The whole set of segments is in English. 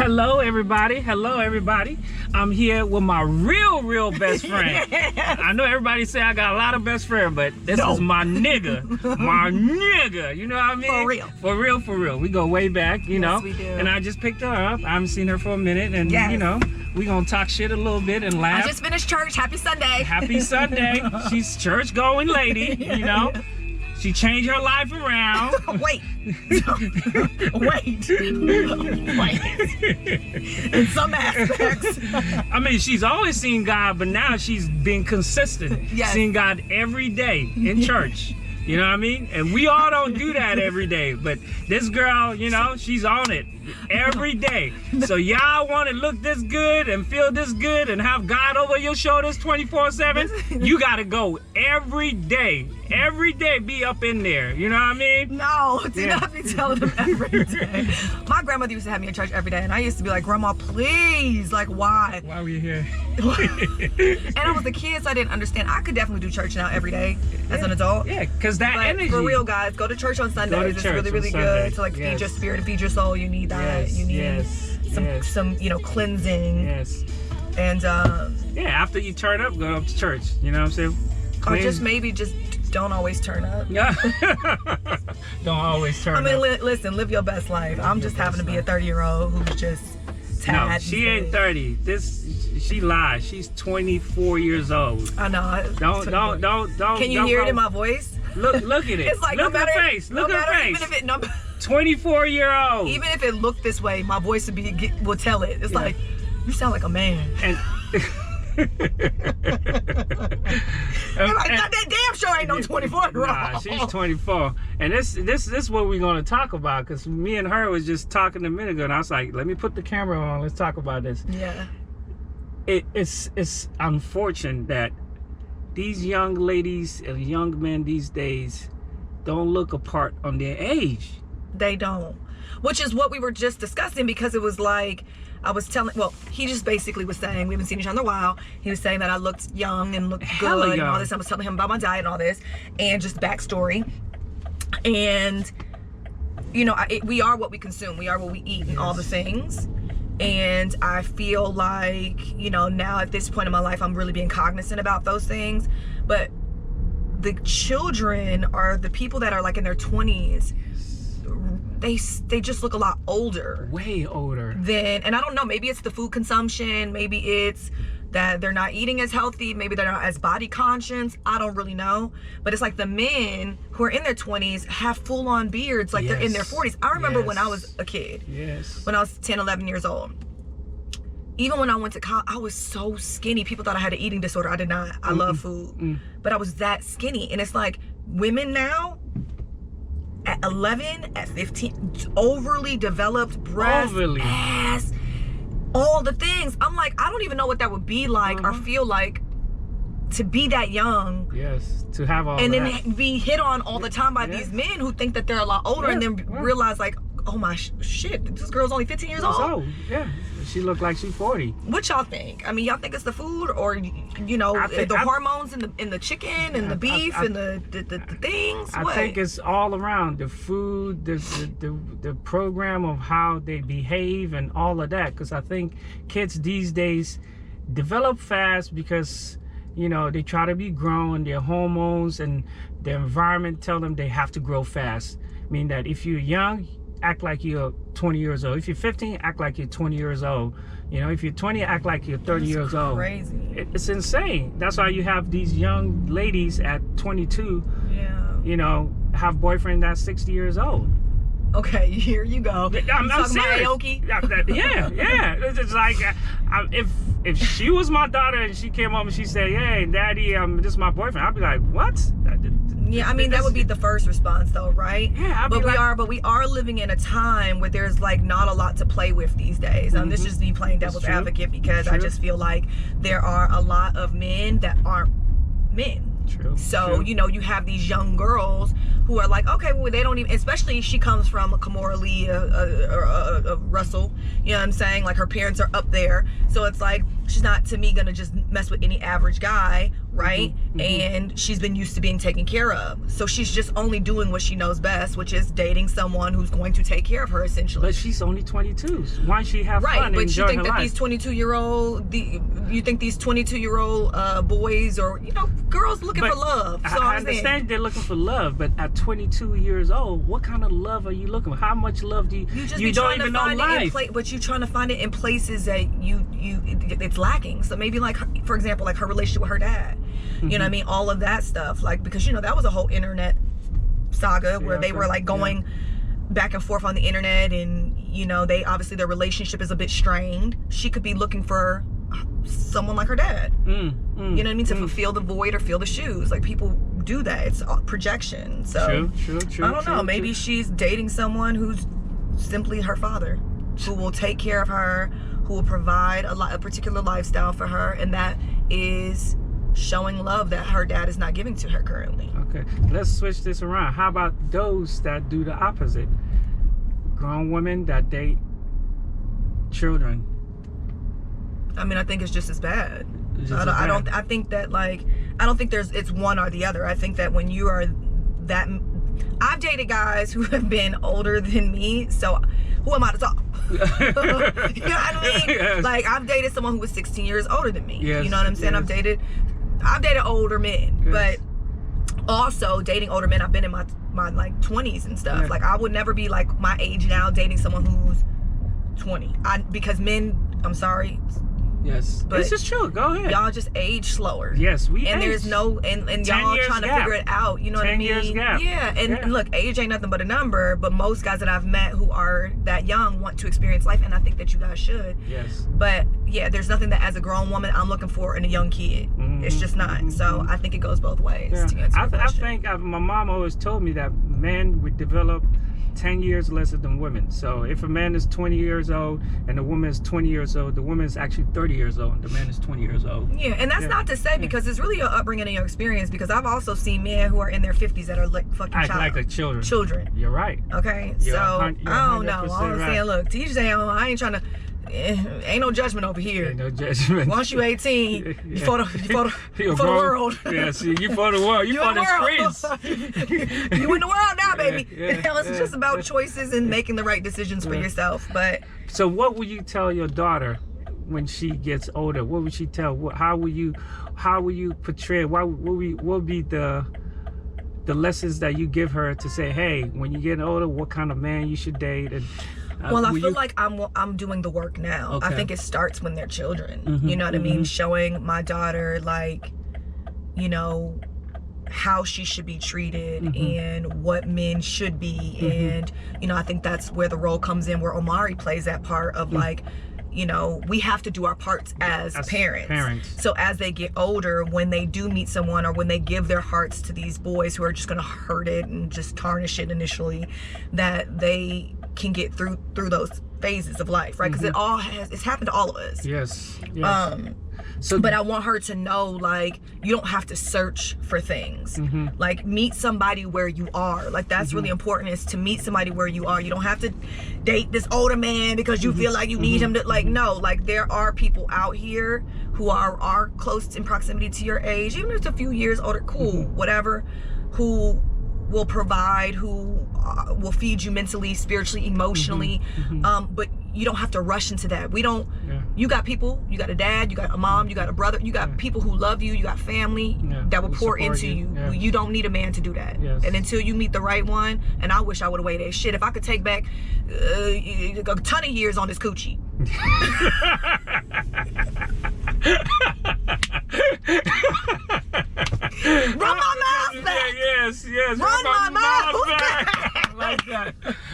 Hello everybody. I'm here with my real best friend. I know everybody say I got a lot of best friends, but this is my nigga. You know what I mean? For real. We go way back, you know. We do. And I just picked her up. I haven't seen her for a minute, and you know, we gonna talk shit a little bit and laugh. I just finished church. Happy Sunday. Happy Sunday. She's church going lady, you know. She changed her life around. Wait. In some aspects. I mean, she's always seen God, but now she's been consistent. Yes. Seeing God every day in church. You know what I mean? And we all don't do that every day. But this girl, you know, she's on it every day. So y'all want to look this good and feel this good and have God over your shoulders 24/7? You got to go every day. Every day be up in there. You know what I mean? No, do not be telling them every day. My grandmother used to have me in church every day, and I used to be like, Grandma, please. Like, why? Why were you here? And I was a kid, so I didn't understand. I could definitely do church now every day as an adult. Yeah, because that energy. For real, guys, go to church on Sundays. It's really good to like feed your spirit and feed your soul. You need that. You need some you know, cleansing. Yes. And yeah, after you turn up, go up to church. You know what I'm saying? Or just maybe don't always turn up. Yeah. Don't always turn up. I mean, listen, live your best life. I'm just having to be a 30-year-old who's just tad. No, she ain't 30. She lies. She's 24 years old. I know. Don't. Can you hear it in my voice? Look at it. It's like, look no at matter, her face. Look at her face. Even if it, 24-year-old. Even if it looked this way, my voice will tell it. It's like, you sound like a man. And that damn sure ain't no 24-year-old. Nah, she's 24. And this is what we're gonna talk about, because me and her was just talking a minute ago, and I was like, let me put the camera on. Let's talk about this. Yeah. It's unfortunate that these young ladies and young men these days don't look apart on their age. They don't. Which is what we were just discussing, because it was like, I was telling, well, he just basically was saying, we haven't seen each other in a while. He was saying that I looked young and looked good and all this. I was telling him about my diet and all this and just backstory. And, you know, we are what we consume. We are what we eat and all the things. And I feel like, you know, now at this point in my life, I'm really being cognizant about those things. But the children are the people that are like in their 20s. They just look a lot older. Way older. And I don't know, maybe it's the food consumption, maybe it's that they're not eating as healthy, maybe they're not as body conscious. I don't really know. But it's like the men who are in their 20s have full-on beards like they're in their 40s. I remember when I was a kid. Yes. When I was 10, 11 years old. Even when I went to college, I was so skinny. People thought I had an eating disorder. I did not. I love food. But I was that skinny. And it's like women now, at 11, at 15, overly developed breasts, ass, all the things. I'm like, I don't even know what that would be like or feel like to be that young. Yes, to have all and that. then be hit on all the time by these men who think that they're a lot older and then realize like, oh my shit, this girl's only 15 years old. Yeah, she looked like she's 40. What y'all think? I mean, y'all think it's the food, or you know, the hormones in the chicken and the beef and the things? I think it's all around the food, the program of how they behave and all of that. Because I think kids these days develop fast because, you know, they try to be grown. Their hormones and their environment tell them they have to grow fast. I mean that if you're young, act like you're 20 years old. If you're 15, act like you're 20 years old. You know, if you're 20, act like you're 30 years old. Crazy. It's insane. That's why you have these young ladies at 22, you know, have boyfriend that's 60 years old. Okay, here you go. I'm serious. Yeah. It's just like, if she was my daughter and she came home and she said, hey, daddy, this is my boyfriend, I'd be like, what? Yeah, I mean, that would be the first response though, right? Yeah, but we are living in a time where there's like not a lot to play with these days. This is me playing devil's advocate, because I just feel like there are a lot of men that aren't men. So, you know, you have these young girls who are like, okay, well, they don't even, especially she comes from a Kimora Lee, Russell, you know what I'm saying? Like her parents are up there. So it's like, she's not, to me, gonna just mess with any average guy, right? And she's been used to being taken care of. So she's just only doing what she knows best, which is dating someone who's going to take care of her, essentially. But she's only 22. Why she have fun and but enjoy you think her that life? these 22-year-old boys, or, you know, girls looking for love. So I understand they're looking for love, but at 22 years old, what kind of love are you looking for? How much love do you don't even know life? But you're trying to find it in places that it's lacking. So maybe, like, for example, like her relationship with her dad. You know what I mean? All of that stuff. Like, because, you know, that was a whole internet saga where they were, like, going back and forth on the internet, and, you know, obviously their relationship is a bit strained. She could be looking for someone like her dad. You know what I mean? To fulfill the void or fill the shoes. Like, people do that. It's projection. So true. I don't know. Maybe she's dating someone who's simply her father, who will take care of her, who will provide a particular lifestyle for her, and that is showing love that her dad is not giving to her currently. Okay, let's switch this around. How about those that do the opposite? Grown women that date children. I mean, I think it's just as bad. I think that, like, I don't think it's one or the other. I think that when you are that, I've dated guys who have been older than me, so who am I to talk? You know what I mean? Yes. Like, I've dated someone who was 16 years older than me. Yes. You know what I'm saying? Yes. I've dated older men, Yes. but also dating older men, I've been in my like 20s and stuff. Yeah. Like, I would never be like my age now dating someone who's 20. Because men, I'm sorry, Yes, but this is true. Go ahead. y'all just age slower. Yes, we and age. there's no and y'all trying to figure it out. You know what I 10 mean? years gap. Yeah, and look, age ain't nothing but a number. But most guys that I've met who are that young want to experience life, and I think that you guys should. Yes. But yeah, there's nothing that as a grown woman I'm looking for in a young kid. It's just not. So I think it goes both ways. Yeah. To answer your I question. think my mom always told me that men would develop 10 years lesser than women. So if a man is 20 years old and the woman is 20 years old, the woman is actually 30 years old and the man is 20 years old. Yeah, and that's not to say, because it's really your upbringing and your experience, because I've also seen men who are in their 50s that are like fucking Act like the children. You're right. Okay, You're so I 100% don't know. All I'm right. saying, look, to each their own. I ain't trying to. Ain't no judgment over here. Ain't no judgment. Once you 18, you for the You're world. Yeah, see, you for the world. You for the streets. You in the world now, baby. Yeah, It's just about choices and making the right decisions for yourself. But so, what will you tell your daughter when she gets older? What would she tell? How will you portray? What will be the lessons that you give her to say, hey, when you get older, what kind of man you should date? And well, I feel like I'm doing the work now. Okay. I think it starts when they're children. You know what I mean? Showing my daughter, like, you know, how she should be treated and what men should be. And, you know, I think that's where the role comes in, where Omari plays that part of, like, you know, we have to do our parts as parents. So as they get older, when they do meet someone, or when they give their hearts to these boys who are just going to hurt it and just tarnish it initially, that they can get through those phases of life, right? Because it's happened to all of us. Yes. So, but I want her to know, like, you don't have to search for things. Like, meet somebody where you are. Like, that's really important, is to meet somebody where you are. You don't have to date this older man because you feel like you need him to, like, no. Like, there are people out here who are close in proximity to your age, even if it's a few years older, cool, whatever, who will provide, who will feed you mentally, spiritually, emotionally, but you don't have to rush into that. You got people, you got a dad, you got a mom, you got a brother, you got people who love you, you got family that will pour into you. You don't need a man to do that. And until you meet the right one, and I wish I would have waited. Shit, if I could take back a ton of years on this coochie. Run my mouth back. Yes. Run my mouth back.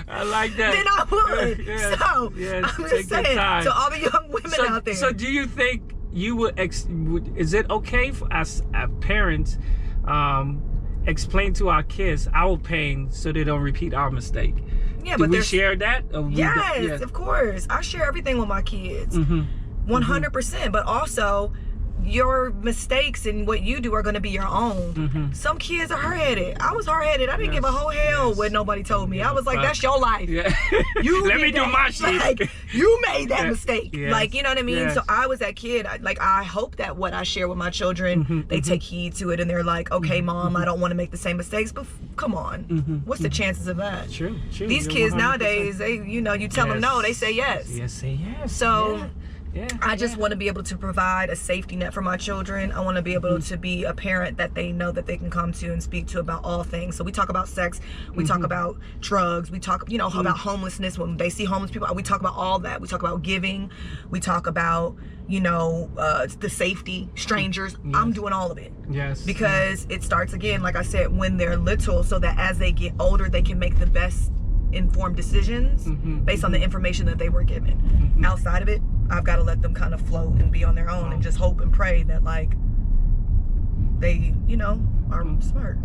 I like that. Then I would. Yes. So Yes. I'm Take just your saying. time. So all the young women out there. So do you think you would? Is it okay for us as parents explain to our kids our pain so they don't repeat our mistake? Yeah, do but we share that? Or yes, of course. I share everything with my kids. 100%. But also, your mistakes and what you do are going to be your own. Some kids are hard-headed. I was hard-headed. I didn't give a whole hell what nobody told me. I was like, that's your life. You let me do my shit. Like, you made that mistake. Like, you know what I mean? So I was that kid. I hope that what I share with my children, they take heed to it, and they're like, okay, Mom, I don't want to make the same mistakes, but come on. What's the chances of that? True. These kids 100%. Nowadays, they, you tell them no, they say yes. Yes, say yes. So I just want to be able to provide a safety net for my children. I want to be able to be a parent that they know that they can come to and speak to about all things. So we talk about sex, we talk about drugs, we talk, about homelessness. When they see homeless people, we talk about all that. We talk about giving, we talk about, the safety, strangers. I'm doing all of it. Yes. Because it starts again, like I said, when they're little, so that as they get older, they can make the best informed decisions based on the information that they were given. Outside of it, I've got to let them kind of float and be on their own and just hope and pray that they are smart.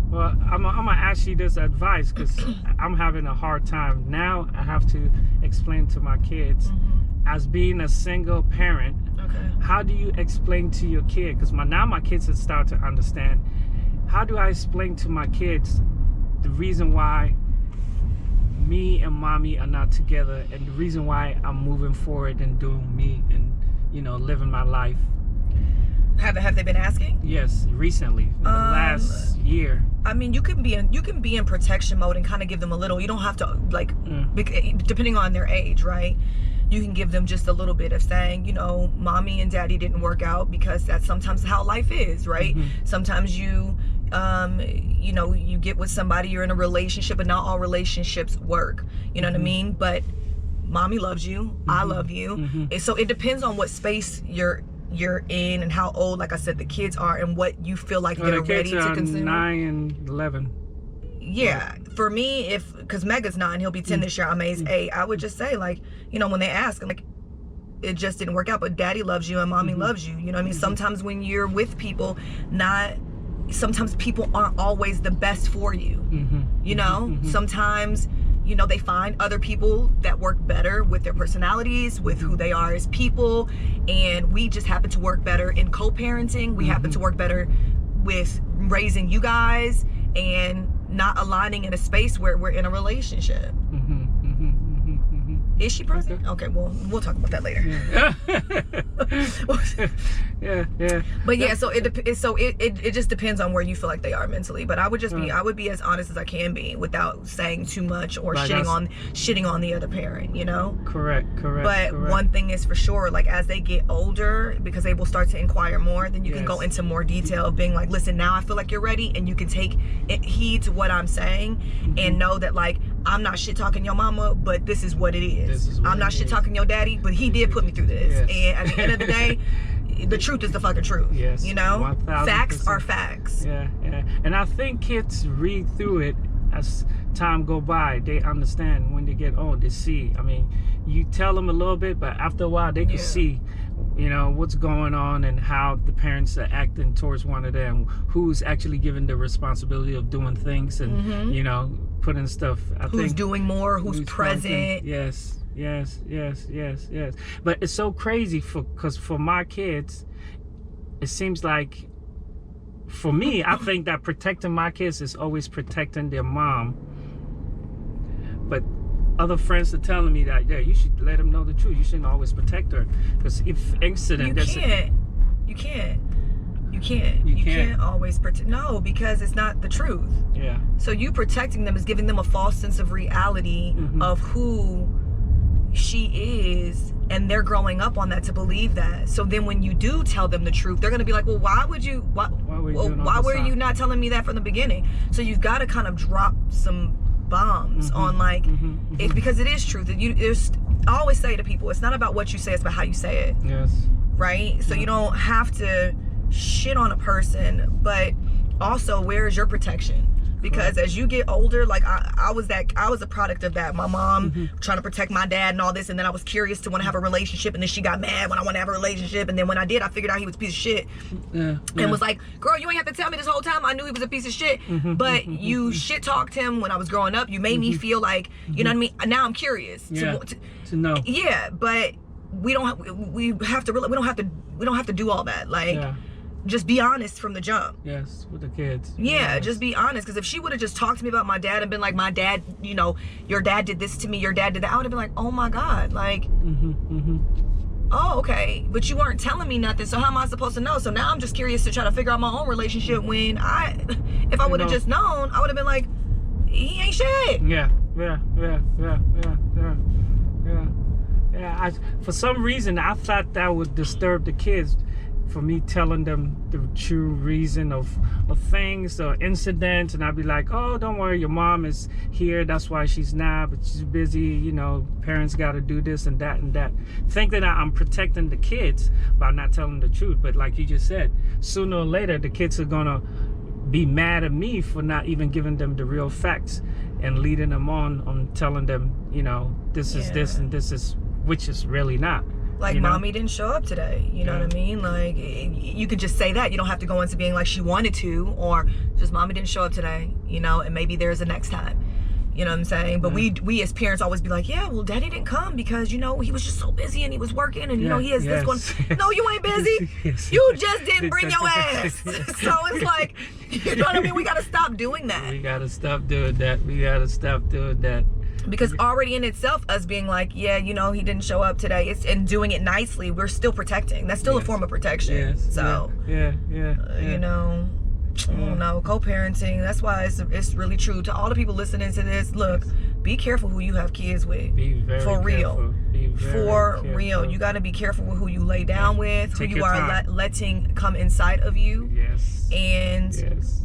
Well, I'm gonna ask you this advice, because I'm having a hard time now. I have to explain to my kids, as being a single parent, how do you explain to your kid, because now my kids have started to understand, how do I explain to my kids the reason why me and mommy are not together, and the reason why I'm moving forward and doing me and living my life? Have they been asking? Yes, recently, the last year. I mean, you can be in protection mode and kind of give them a little. You don't have to depending on their age, right? You can give them just a little bit of saying, mommy and daddy didn't work out, because that's sometimes how life is, right? Sometimes you get with somebody, you're in a relationship, but not all relationships work. You know what I mean? But mommy loves you. I love you. And so it depends on what space you're in and how old, like I said, the kids are, and what you feel like they're ready to consume. 9 and 11. Yeah, for me, because Mega's 9, he'll be 10 this year. I'm 8. I would just say, when they ask, it just didn't work out, but daddy loves you and mommy loves you. You know what I mean? Sometimes when you're with people, sometimes people aren't always the best for you. Sometimes they find other people that work better with their personalities, with who they are as people, and we just happen to work better in co-parenting. We happen to work better with raising you guys and not aligning in a space where we're in a relationship. Is she present? Okay, well, we'll talk about that later. Yeah. But yeah, so it just depends on where you feel like they are mentally. But I would be as honest as I can be without saying too much or shitting on the other parent, Correct. But one thing is for sure, as they get older, because they will start to inquire more, then you can go into more detail of being like, listen, now I feel like you're ready, and you can take heed to what I'm saying and know that I'm not shit talking your mama, but this is what it is. I'm not shit talking your daddy, but he did put me through this. And at the end of the day, the truth is the fucking truth. 1000%. Facts are facts. Yeah. And I think kids read through it as time go by. They understand when they get old. They see. I mean, you tell them a little bit, but after a while, they can see, what's going on and how the parents are acting towards one another, and who's actually given the responsibility of doing things, and putting stuff. Who's doing more? Who's present? Yes. But it's so crazy because for my kids, it seems like, for me, I think that protecting my kids is always protecting their mom. But other friends are telling me that, you should let them know the truth. You shouldn't always protect her, because if incident, you can't always protect. No, because it's not the truth. Yeah. So you protecting them is giving them a false sense of reality of who she is, and they're growing up on that to believe that. So then when you do tell them the truth, they're going to be like, well, why were you not telling me that from the beginning? So you've got to kind of drop some bombs on it's because it is truth. I always say to people, it's not about what you say, it's about how you say it. Yes. Right? So you don't have to shit on a person, but also, where is your protection? Because as you get older, I was a product of that. My mom trying to protect my dad and all this, and then I was curious to want to have a relationship, and then she got mad when I want to have a relationship, and then when I did, I figured out he was a piece of shit, and was like, girl, you ain't have to tell me this whole time. I knew he was a piece of shit, but you shit talked him when I was growing up. You made me feel like, you know what I mean? Now I'm curious to know. Yeah, but we don't have to do all that. Like, just be honest from the jump. Yes, with the kids. Yeah, just be honest. Because if she would have just talked to me about my dad and been like, my dad, you know, your dad did this to me, your dad did that, I would have been like, oh my God, like, oh, okay. But you weren't telling me nothing, so how am I supposed to know? So now I'm just curious to try to figure out my own relationship when if I would have just known, I would have been like, he ain't shit. Yeah. For some reason, I thought that would disturb the kids, for me telling them the true reason of things or incidents, and I'd be like, oh, don't worry, your mom is here, that's why she's not, but she's busy, you know, parents got to do this and that and that. Think that I'm protecting the kids by not telling the truth, but like you just said, sooner or later the kids are gonna be mad at me for not even giving them the real facts and leading them on telling them, you know, this is this and this is, which is really not. Like, mommy didn't show up today. You know what I mean? Like, you could just say that. You don't have to go into being like she wanted to, or just mommy didn't show up today, you know, and maybe there's a next time. You know what I'm saying? But we as parents always be like, yeah, well, daddy didn't come because, you know, he was just so busy and he was working and, you know, he has this going. No, you ain't busy. You just didn't bring your ass. So it's like, you know what I mean? We got to stop doing that. We got to stop doing that. Because already in itself, us being like, yeah, you know, he didn't show up today, and doing it nicely, we're still protecting. That's still a form of protection. So, you know, I don't know, co-parenting, that's why it's really true. To all the people listening to this, look, be careful who you have kids with. Be very for real. Careful. Be very for careful. real. You got to be careful with who you lay down with, Take who you your are time. letting come inside of you. Yes. And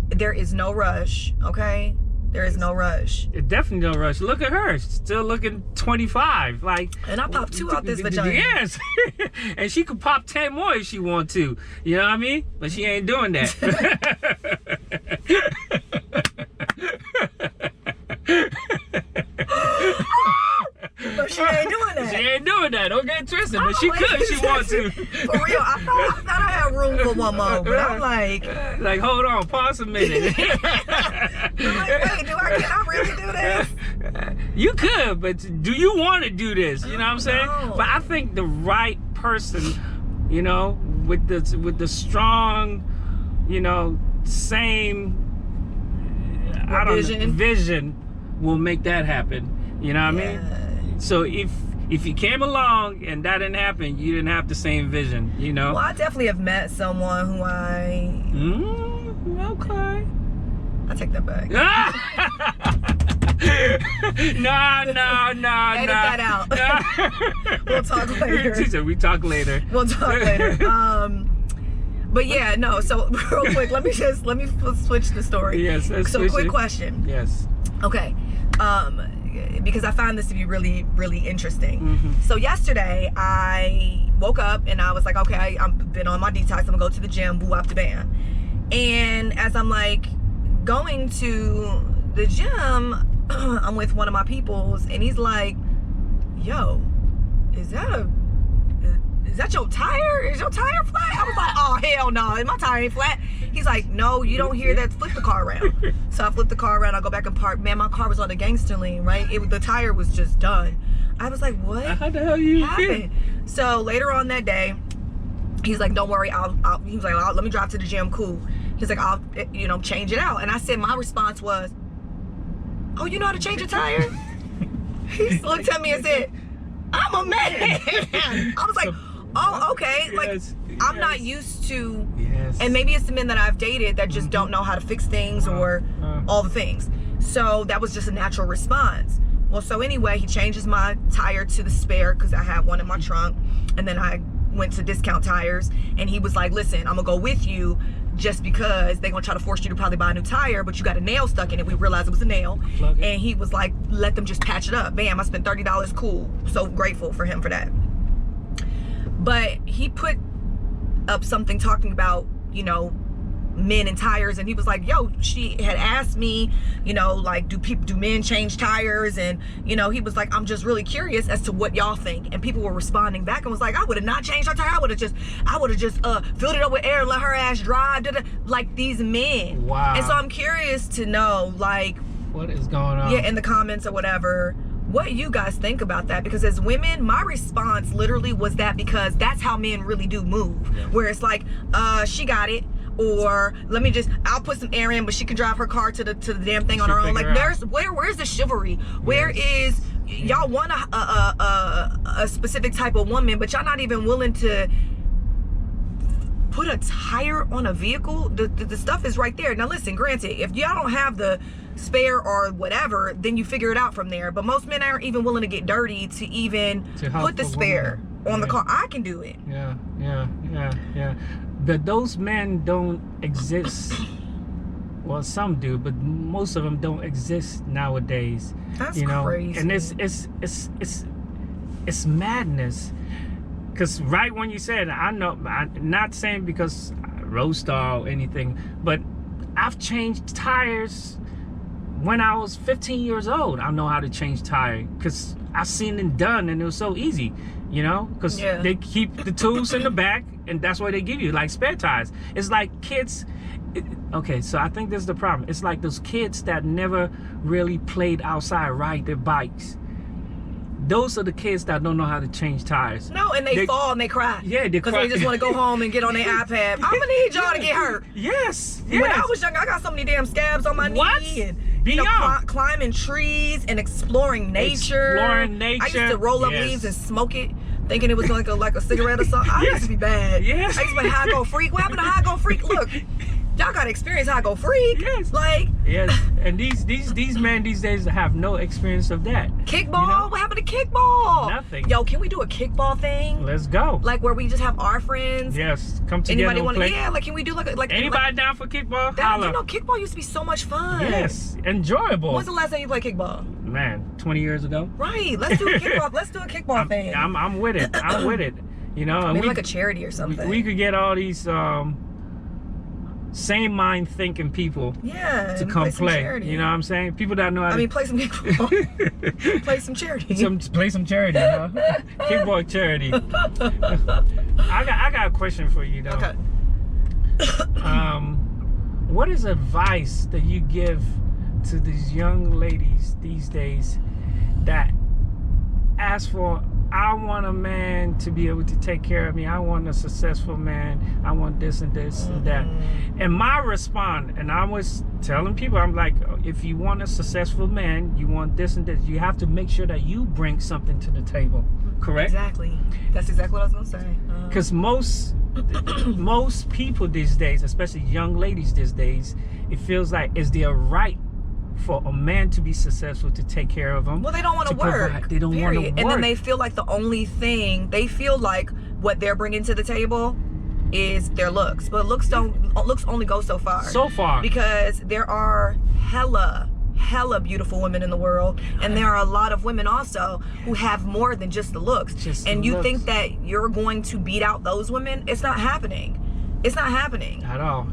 there is no rush, okay? There is no rush. It definitely no rush. Look at her, still looking 25. Like, and I popped 2 out this vagina. Yes, and she could pop 10 more if she want to. You know what I mean? But she ain't doing that. But she ain't doing that. She ain't doing that. Don't get twisted. But she could. She want to. For real, I thought I had room for one more, but I'm like, hold on, pause a minute. I'm like, wait, can I really do this? You could, but do you want to do this? You know what I'm saying? No. But I think the right person, you know, with the strong, you know, same vision will make that happen. You know what I mean? So if you came along and that didn't happen, you didn't have the same vision, you know? Well, I definitely have met someone who okay. I take that back. No. Edit that out. We'll talk later. She said we talk later. We'll talk later. But yeah, no. So real quick, let me switch the story. Yes. So quick question. Yes. Okay. Because I found this to be really, really interesting. So yesterday I woke up and I was like, okay, I've been on my detox. I'm gonna go to the gym, boo up the band. And as I'm like going to the gym, I'm with one of my peoples, and he's like, yo, is that your tire? Is your tire flat? I was like, oh, hell no, my tire ain't flat. He's like, no, you don't hear that, flip the car around. So I flip the car around, I go back and park. Man, my car was on the gangster lane, right? The tire was just done. I was like, what? How the hell you happened? So later on that day, he's like, don't worry, he was like, let me drive to the gym, cool. He's like, I'll, you know, change it out. And I said, my response was, oh, you know how to change a tire? He looked at me and said, I'm a man. I was like, oh, okay. Like, I'm not used to, and maybe it's the men that I've dated that just don't know how to fix things or all the things. So that was just a natural response. Well, so anyway, he changes my tire to the spare because I had one in my trunk. And then I went to Discount Tires, and he was like, listen, I'm gonna go with you just because they're gonna try to force you to probably buy a new tire, but you got a nail stuck in it. We realized it was a nail. And he was like, let them just patch it up. Bam, I spent $30, cool. So grateful for him for that. But he put up something talking about, you know, men and tires, and he was like, yo, she had asked me, you know, like, do men change tires? And, you know, he was like, I'm just really curious as to what y'all think. And people were responding back and was like, I would have not changed her tire. I would have just filled it up with air and let her ass drive. Like, these men. Wow. And so I'm curious to know, like, what is going on? Yeah, in the comments or whatever, what you guys think about that, because as women, my response literally was that, because that's how men really do move, where it's like, she got it, or I'll put some air in, but she can drive her car to the damn thing on her own. Like, where's the chivalry? Where is, y'all want a specific type of woman, but y'all not even willing to put a tire on a vehicle? The stuff is right there. Now listen, granted, if y'all don't have the spare or whatever, then you figure it out from there. But most men aren't even willing to get dirty to even put the spare on the car. I can do it. Yeah. But those men don't exist. Well, some do, but most of them don't exist nowadays. That's crazy. And it's madness. Because right when you said, I'm not saying because I roast or anything, but I've changed tires when I was 15 years old. I know how to change tire because I've seen it done, and it was so easy, because they keep the tools in the back, and that's what they give you, like spare tires. It's like kids. Okay, so I think this is the problem. It's like those kids that never really played outside, ride their bikes. Those are the kids that don't know how to change tires. No, and they fall and they cry. Yeah, they cry. Because they just want to go home and get on their iPad. I'm going to need y'all to get hurt. Yes. When I was young, I got so many damn scabs on my knee. And, climbing trees and exploring nature. I used to roll up leaves and smoke it, thinking it was like a cigarette or something. I used to be bad. Yes. I used to be high go freak. What happened to high go freak? Look. Y'all gotta experience how I go freak. Yes. Like. Yes. And these men these days have no experience of that. Kickball? What happened to kickball? Nothing. Yo, can we do a kickball thing? Let's go. Like where we just have our friends. Yes. Come together. Anybody want to? Play. Yeah. Like, can we do like anybody down for kickball? Kickball used to be so much fun. Yes. Enjoyable. When's the last time you played kickball? Man, 20 years ago. Right. Let's do a kickball. Let's do a kickball thing. I'm with it. I'm with it. And maybe like a charity or something. We could get all these same mind thinking people to come play. You know what I'm saying? People that know how to play some kickball. Play some charity. Play some charity, kickball charity. I got a question for you though. Okay. What is advice that you give to these young ladies these days that ask for, I want a man to be able to take care of me. I want a successful man. I want this and this and that. And my response, and I was telling people, I'm like, if you want a successful man, you want this and this, you have to make sure that you bring something to the table. Correct? Exactly. That's exactly what I was going to say. Because most people these days, especially young ladies these days, it feels like it's their right for a man to be successful, to take care of them. Well, they don't want to work. They don't want to work. And then they feel like what they're bringing to the table is their looks. But looks only go so far. So far. Because there are hella beautiful women in the world, and there are a lot of women also who have more than just the looks. You think that you're going to beat out those women? It's not happening. It's not happening. At all.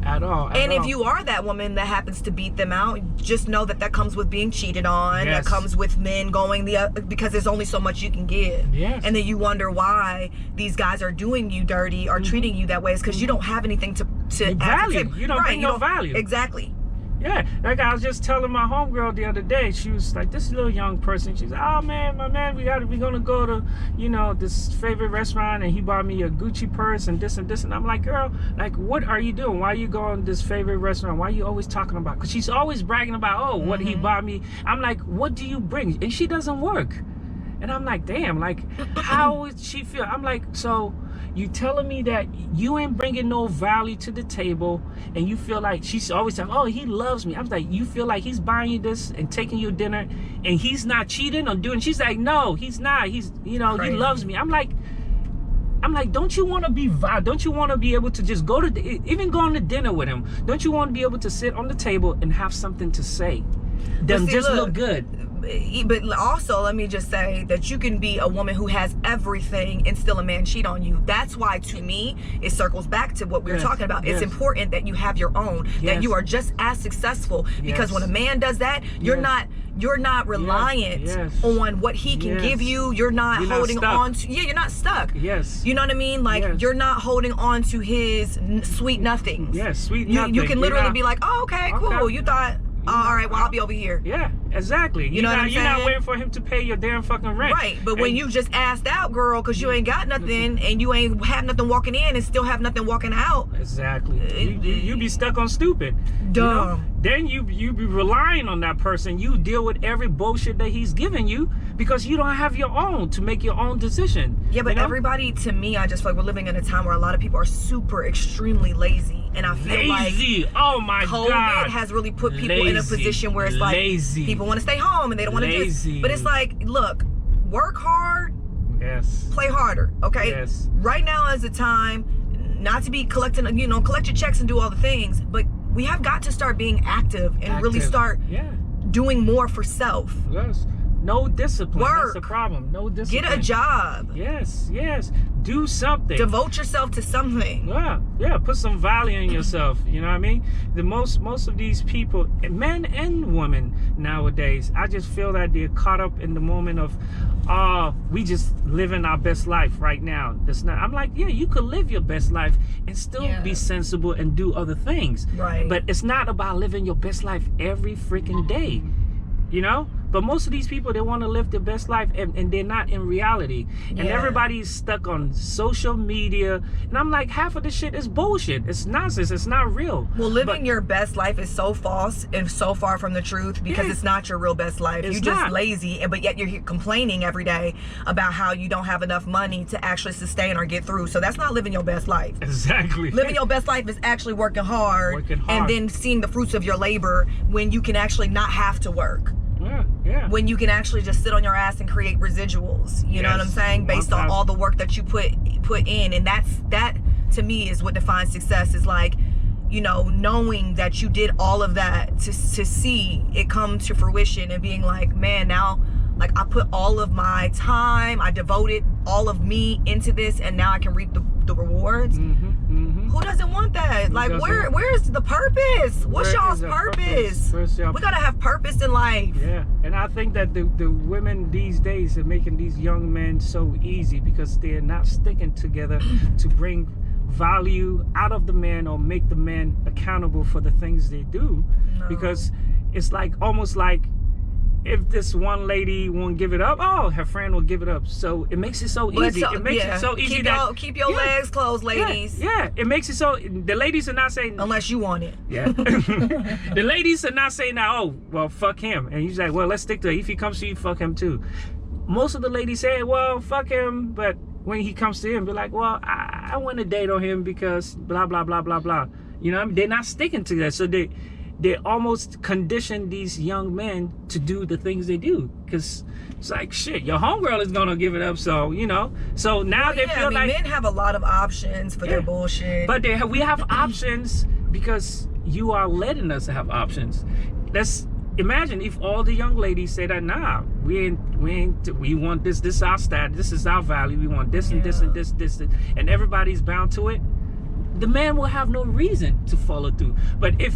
And if you are that woman that happens to beat them out, just know that comes with being cheated on. Yes. That comes with men going because there's only so much you can give. Yes. And then you wonder why these guys are doing you dirty or treating you that way. It's because you don't have anything to value. You don't bring no value. Exactly. Yeah, like I was just telling my homegirl the other day, she was like, this little young person, she's like, oh man, my man, we're gonna go to, this favorite restaurant, and he bought me a Gucci purse and this and this, and I'm like, girl, like, what are you doing? Why are you going to this favorite restaurant? Why are you always talking about, because she's always bragging about, what he bought me. I'm like, what do you bring? And she doesn't work. And I'm like, damn, like, how would she feel? I'm like, so you telling me that you ain't bringing no value to the table, and you feel like, she's always saying, oh, he loves me. I was like, you feel like he's buying you this and taking you dinner, and he's not cheating or doing? She's like, no, he's not. He's, he loves me. I'm like, don't you want to be don't you want to be able to just go to even going to dinner with him? Don't you want to be able to sit on the table and have something to say? Look good. But also, let me just say that you can be a woman who has everything and still a man cheat on you. That's why, to me, it circles back to what we were talking about. It's important that you have your own, that you are just as successful, because when a man does that, you're not reliant on what he can give you. You're not holding on to, you're not stuck. Yes. You know what I mean? Like, you're not holding on to his sweet nothings. Yes, sweet nothing. You can literally be like, oh, okay, cool. You thought, all right, well, I'll be over here. Yeah. Exactly. You know what I'm You're not saying? waiting for him to pay your damn fucking rent. Right, but when you just asked out, girl, because you ain't got nothing and you ain't have nothing walking in and still have nothing walking out. Exactly. You be stuck on stupid. Dumb. You know? Then you be relying on that person. You deal with every bullshit that he's giving you because you don't have your own to make your own decision. Yeah, but you know? everybody, to me, I just feel like we're living in a time where a lot of people are super extremely lazy. And I feel lazy. like Oh my COVID God. has really put people in a position where it's like people want to stay home and they don't want to do this. But it's like, look, work hard, yes, play harder, okay? Yes. Right now is the time not to be collecting, collect your checks and do all the things, but we have got to start being active and really start doing more for self. Yes. No discipline. Work. That's the problem. No discipline. Get a job. Yes. Do something. Devote yourself to something. Yeah. Put some value in yourself. You know what I mean? The most of these people, men and women nowadays, I just feel that they're caught up in the moment of, we just living our best life right now. That's not. I'm like, yeah, you could live your best life and still be sensible and do other things. Right. But it's not about living your best life every freaking day. You know? But most of these people, they want to live their best life and they're not in reality. And everybody's stuck on social media. And I'm like, half of the shit is bullshit. It's nonsense. It's not real. Well, living your best life is so false and so far from the truth because it's not your real best life. You're just lazy, but yet you're complaining every day about how you don't have enough money to actually sustain or get through. So that's not living your best life. Exactly. Living your best life is actually working hard and then seeing the fruits of your labor when you can actually not have to work. Yeah. When you can actually just sit on your ass and create residuals, you know what I'm saying, based on all the work that you put in. And that to me is what defines success, is like, knowing that you did all of that to see it come to fruition and being like, man, now like I put all of my time, I devoted all of me into this, and now I can reap the rewards. Who doesn't want that? Like, where's the purpose? What's y'all's purpose? We gotta have purpose in life. Yeah, and I think that the women these days are making these young men so easy because they're not sticking together to bring value out of the man or make the man accountable for the things they do. Because it's like almost like, if this one lady won't give it up, her friend will give it up. So it makes it so easy. It makes it so easy keep your legs closed, ladies. Yeah, it makes it so. The ladies are not saying, unless you want it. Yeah. The ladies are not saying now, oh, well, fuck him. And he's like, well, let's stick to it. If he comes to you, fuck him too. Most of the ladies say, well, fuck him. But when he comes to him, be like, well, I want to date on him because blah, blah, blah, blah, blah. You know what I mean? They're not sticking to that. So they almost condition these young men to do the things they do, because it's like, shit, your homegirl is gonna give it up, so so now they feel like men have a lot of options for their bullshit, but we have options because you are letting us have options. Let's imagine if all the young ladies say that, nah, we want this is our stat, this is our value, we want this and this and this, and everybody's bound to it. The man will have no reason to follow through. But if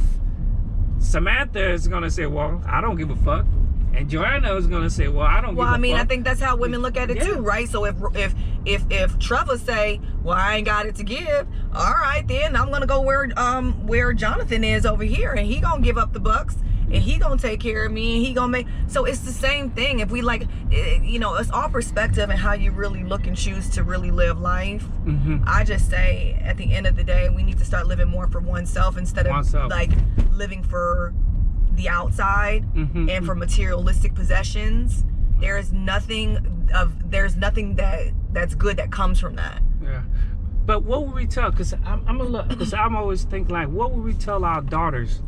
Samantha is gonna say, well, I don't give a fuck, and Joanna is gonna say, well, I don't give a fuck. I think that's how women look at it too, right? So if Trevor say, well, I ain't got it to give, all right, then I'm gonna go where Jonathan is over here, and he gonna give up the bucks, and he gonna take care of me, and he gonna make. So it's the same thing. If we it's all perspective and how you really look and choose to really live life. I just say, at the end of the day, we need to start living more for oneself instead of like living for the outside and for materialistic possessions. There's nothing that's good that comes from that. Yeah. But what would we tell? Because I'm always thinking, like, what would we tell our daughters?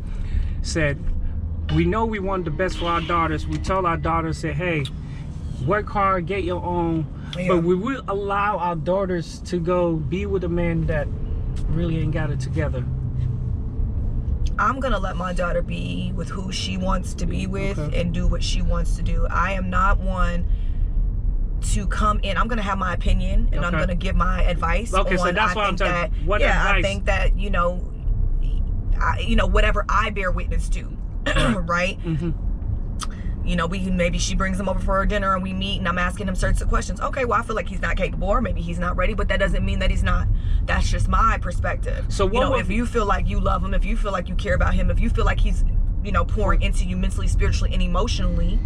Said, we know we want the best for our daughters. We tell our daughters, say, hey, work hard, get your own. But we will allow our daughters to go be with a man that really ain't got it together. I'm gonna let my daughter be with who she wants to be with and do what she wants to do. I am not one to come in. I'm gonna have my opinion and I'm gonna give my advice. Okay, so that's what I'm talking about. What advice? I think that whatever I bear witness to, right? Maybe she brings him over for dinner and we meet and I'm asking him certain questions. Okay, well, I feel like he's not capable, or maybe he's not ready, but that doesn't mean that he's not. That's just my perspective. So if you feel like you love him, if you feel like you care about him, if you feel like he's pouring into you mentally, spiritually, and emotionally,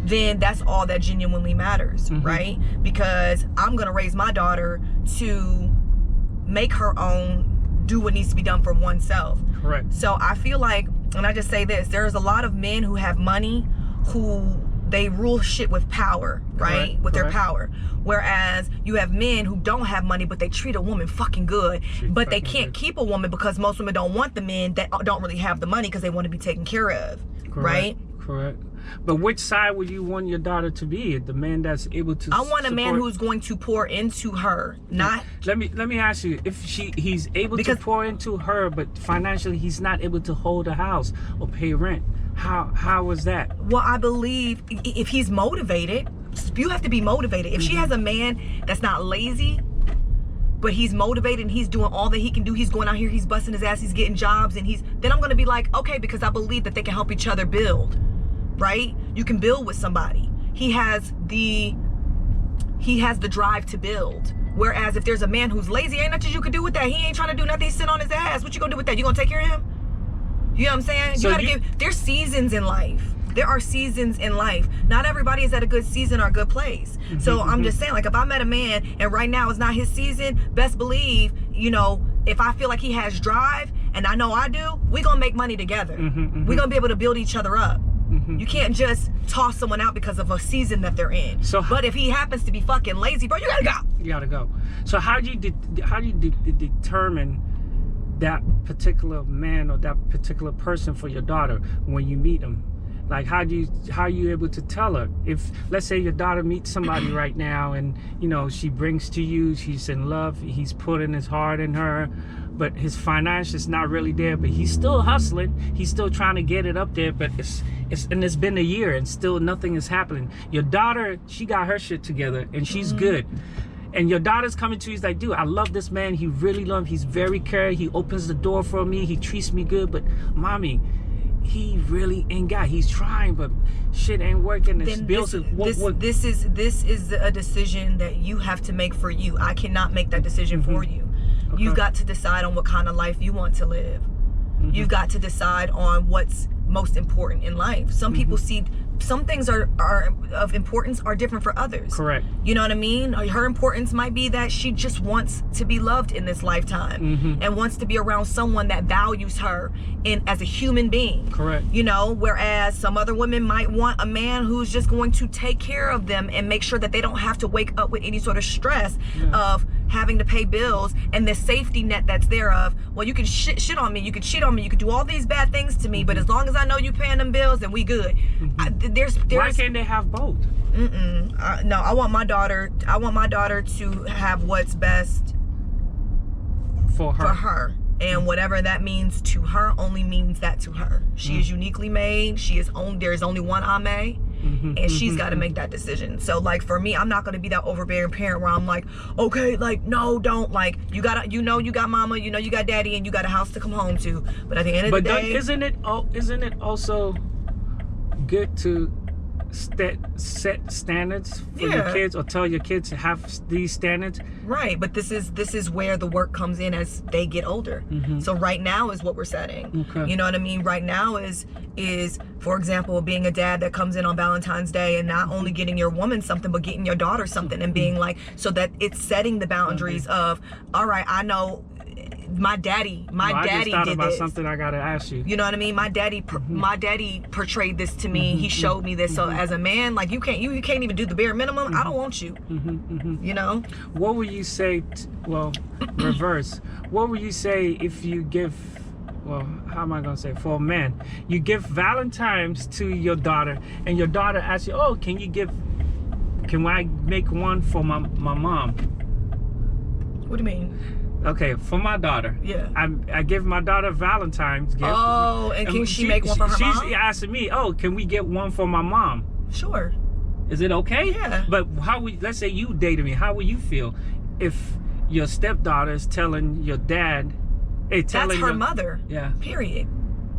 then that's all that genuinely matters, right? Because I'm gonna raise my daughter to make her own, do what needs to be done for oneself. Correct. So I feel like, and I just say this, there's a lot of men who have money who they rule shit with power, right? Correct. With their power. Whereas you have men who don't have money, but they treat a woman fucking good, but they can't keep a woman because most women don't want the men that don't really have the money because they want to be taken care of, right? Correct. But which side would you want your daughter to be? The man that's able to I want a man who's going to pour into her, not... Let me ask you, if he's able to pour into her, but financially he's not able to hold a house or pay rent, how is that? Well, I believe if he's motivated, you have to be motivated. If she has a man that's not lazy, but he's motivated and he's doing all that he can do, he's going out here, he's busting his ass, he's getting jobs, and then I'm going to be like, okay, because I believe that they can help each other build, right? You can build with somebody. He has the drive to build. Whereas if there's a man who's lazy, ain't nothing you can do with that. He ain't trying to do nothing, he's sitting on his ass. What you gonna do with that? You gonna take care of him? You know what I'm saying? So there's seasons in life. There are seasons in life. Not everybody is at a good season or a good place. So I'm just saying, like, if I met a man and right now is not his season, best believe, if I feel like he has drive and I know I do, we gonna make money together. We gonna be able to build each other up. You can't just toss someone out because of a season that they're in. But if he happens to be fucking lazy, bro, you gotta go. You gotta go. So how do you determine that particular man or that particular person for your daughter when you meet them? Like, how are you able to tell her? If, let's say, your daughter meets somebody right now and, she brings to you, she's in love, he's putting his heart in her, but his finance is not really there, but he's still hustling, he's still trying to get it up there, but it's been a year and still nothing is happening. Your daughter, she got her shit together and she's good. And your daughter's coming to you, he's like, dude, I love this man, he really loves, he's very caring, he opens the door for me, he treats me good, but mommy, he really ain't got, he's trying, but shit ain't working. This is a decision that you have to make for you. I cannot make that decision for you. Okay. You've got to decide on what kind of life you want to live. You've got to decide on what's most important in life. Some people see some things are of importance are different for others. Correct. You know what I mean? Her importance might be that she just wants to be loved in this lifetime and wants to be around someone that values her as a human being. Correct. Whereas some other women might want a man who's just going to take care of them and make sure that they don't have to wake up with any sort of stress of having to pay bills and the safety net that's there of, well, you can shit on me, you can cheat on me, you can do all these bad things to me, but as long as I know you paying them bills, then we good. Why can't they have both? No, I want my daughter to have what's best for her. And whatever that means to her only means that to her. She is uniquely made. There is only one Ame. And she's got to make that decision. So, like, for me, I'm not going to be that overbearing parent where I'm like, okay, like, no, don't, like, you got mama, you got daddy, and you got a house to come home to. But at the end of the day, isn't it also good to set standards for your kids, or tell your kids to have these standards? Right, but this is where the work comes in as they get older. So right now is what we're setting. Okay. You know what I mean? Right now is for example, being a dad that comes in on Valentine's Day and not only getting your woman something, but getting your daughter something, and being like, so that it's setting the boundaries of, all right, I know my daddy I just thought did about this. something I gotta ask you. You know what I mean? My daddy portrayed this to me. He showed me this. So as a man, like, you can't even do the bare minimum. I don't want you. You know? What would you say? Reverse. What would you say if you give? Well, how am I gonna say? For a man, you give Valentines to your daughter, and your daughter asks you, "Oh, can I make one for my mom?" What do you mean? Okay, for my daughter. Yeah. I give my daughter Valentine's gift. Oh, and can she make one for her mom? She's asking me, oh, can we get one for my mom? Sure. Is it okay? Yeah. But let's say you dated me, how would you feel if your stepdaughter is telling your dad, that's her mother. Yeah. Period.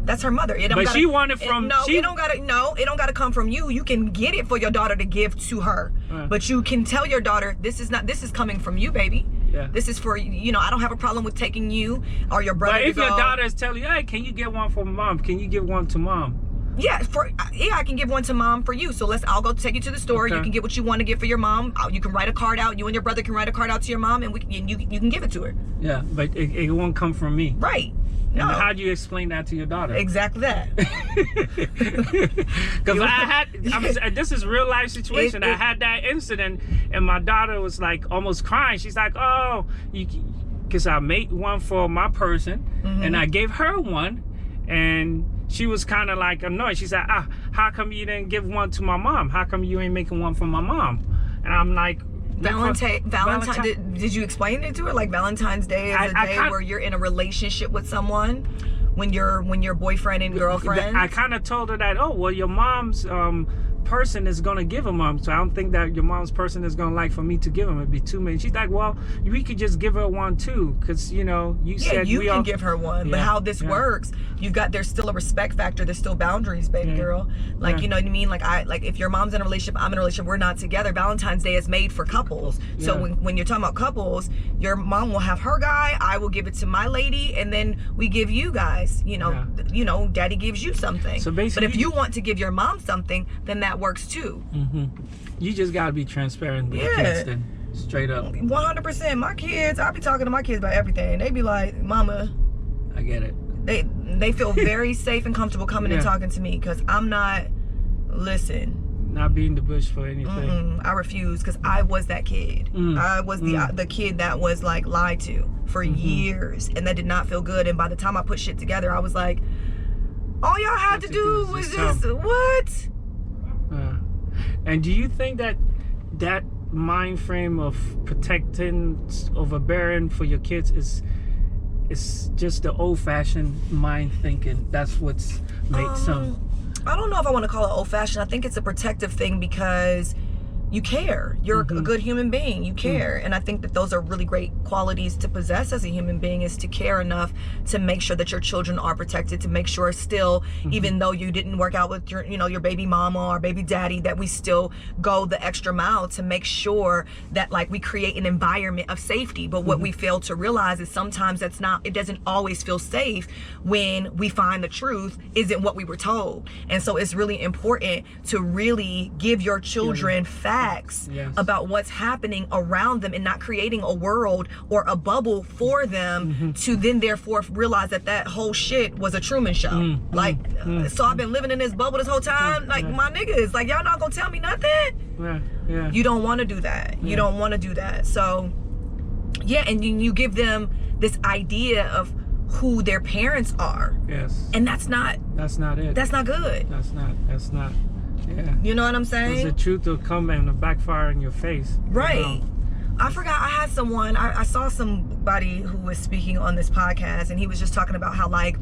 That's her mother. She wanted from... it don't gotta come from you. You can get it for your daughter to give to her. But you can tell your daughter, this is coming from you, baby. Yeah. This is for, you know, I don't have a problem with taking you or your brother. But if your daughter is telling you, hey, can you get one for mom? Can you give one to mom? Yeah, I can give one to mom for you. So I'll go take you to the store. Okay. You can get what you want to get for your mom. You can write a card out. You and your brother can write a card out to your mom, and you can give it to her. Yeah, but it won't come from me. Right. No. And how do you explain that to your daughter? Exactly that. Because this is real life situation. I had that incident, and my daughter was like almost crying. She's like, oh, because I made one for my person, and I gave her one, and she was kind of like annoyed. She said, how come you didn't give one to my mom? How come you ain't making one for my mom? And I'm like, Valentine. Did you explain it to her? Like Valentine's Day is a day where you're in a relationship with someone, when you're boyfriend and girlfriend. I kind of told her that, oh, well, your mom's person is gonna give him so I don't think that your mom's person is gonna like for me to give him. It'd be too many. She's like, well, we could just give her one too, because you know you said you can give her one. But how this works, there's still a respect factor. There's still boundaries, baby girl. Like you know what I mean. Like if your mom's in a relationship, I'm in a relationship, we're not together. Valentine's Day is made for couples. So when you're talking about couples, your mom will have her guy, I will give it to my lady, and then we give you guys. You know, daddy gives you something. So basically, but if you want to give your mom something, then that works too. You just gotta be transparent with the kids then. Straight up. 100%. My kids, I be talking to my kids about everything. They be like, mama, I get it. They feel very safe and comfortable coming and talking to me, because I'm not, not beating the bush for anything. I refuse, because I was that kid. I was the kid that was like lied to for years, and that did not feel good. And by the time I put shit together, I was like, all y'all had to do was just what? And do you think that mind frame of protecting, overbearing for your kids is just the old-fashioned mind thinking? That's what's made some. I don't know if I want to call it old-fashioned. I think it's a protective thing, because you care. You're a good human being. You care. And I think that those are really great qualities to possess as a human being, is to care enough to make sure that your children are protected, to make sure still, even though you didn't work out with your baby mama or baby daddy, that we still go the extra mile to make sure that like we create an environment of safety. But what we fail to realize is sometimes it doesn't always feel safe when we find the truth isn't what we were told. And so it's really important to really give your children facts about what's happening around them, and not creating a world or a bubble for them to then therefore realize that whole shit was a Truman Show. So I've been living in this bubble this whole time. My niggas, like, y'all not gonna tell me nothing? You don't want to do that. You don't want to do that. So and you give them this idea of who their parents are. And that's not it. That's not good. That's not. Yeah. You know what I'm saying? Because the truth will come and backfire in your face. Right. You know? I forgot, I had someone, I saw somebody who was speaking on this podcast, and he was just talking about how like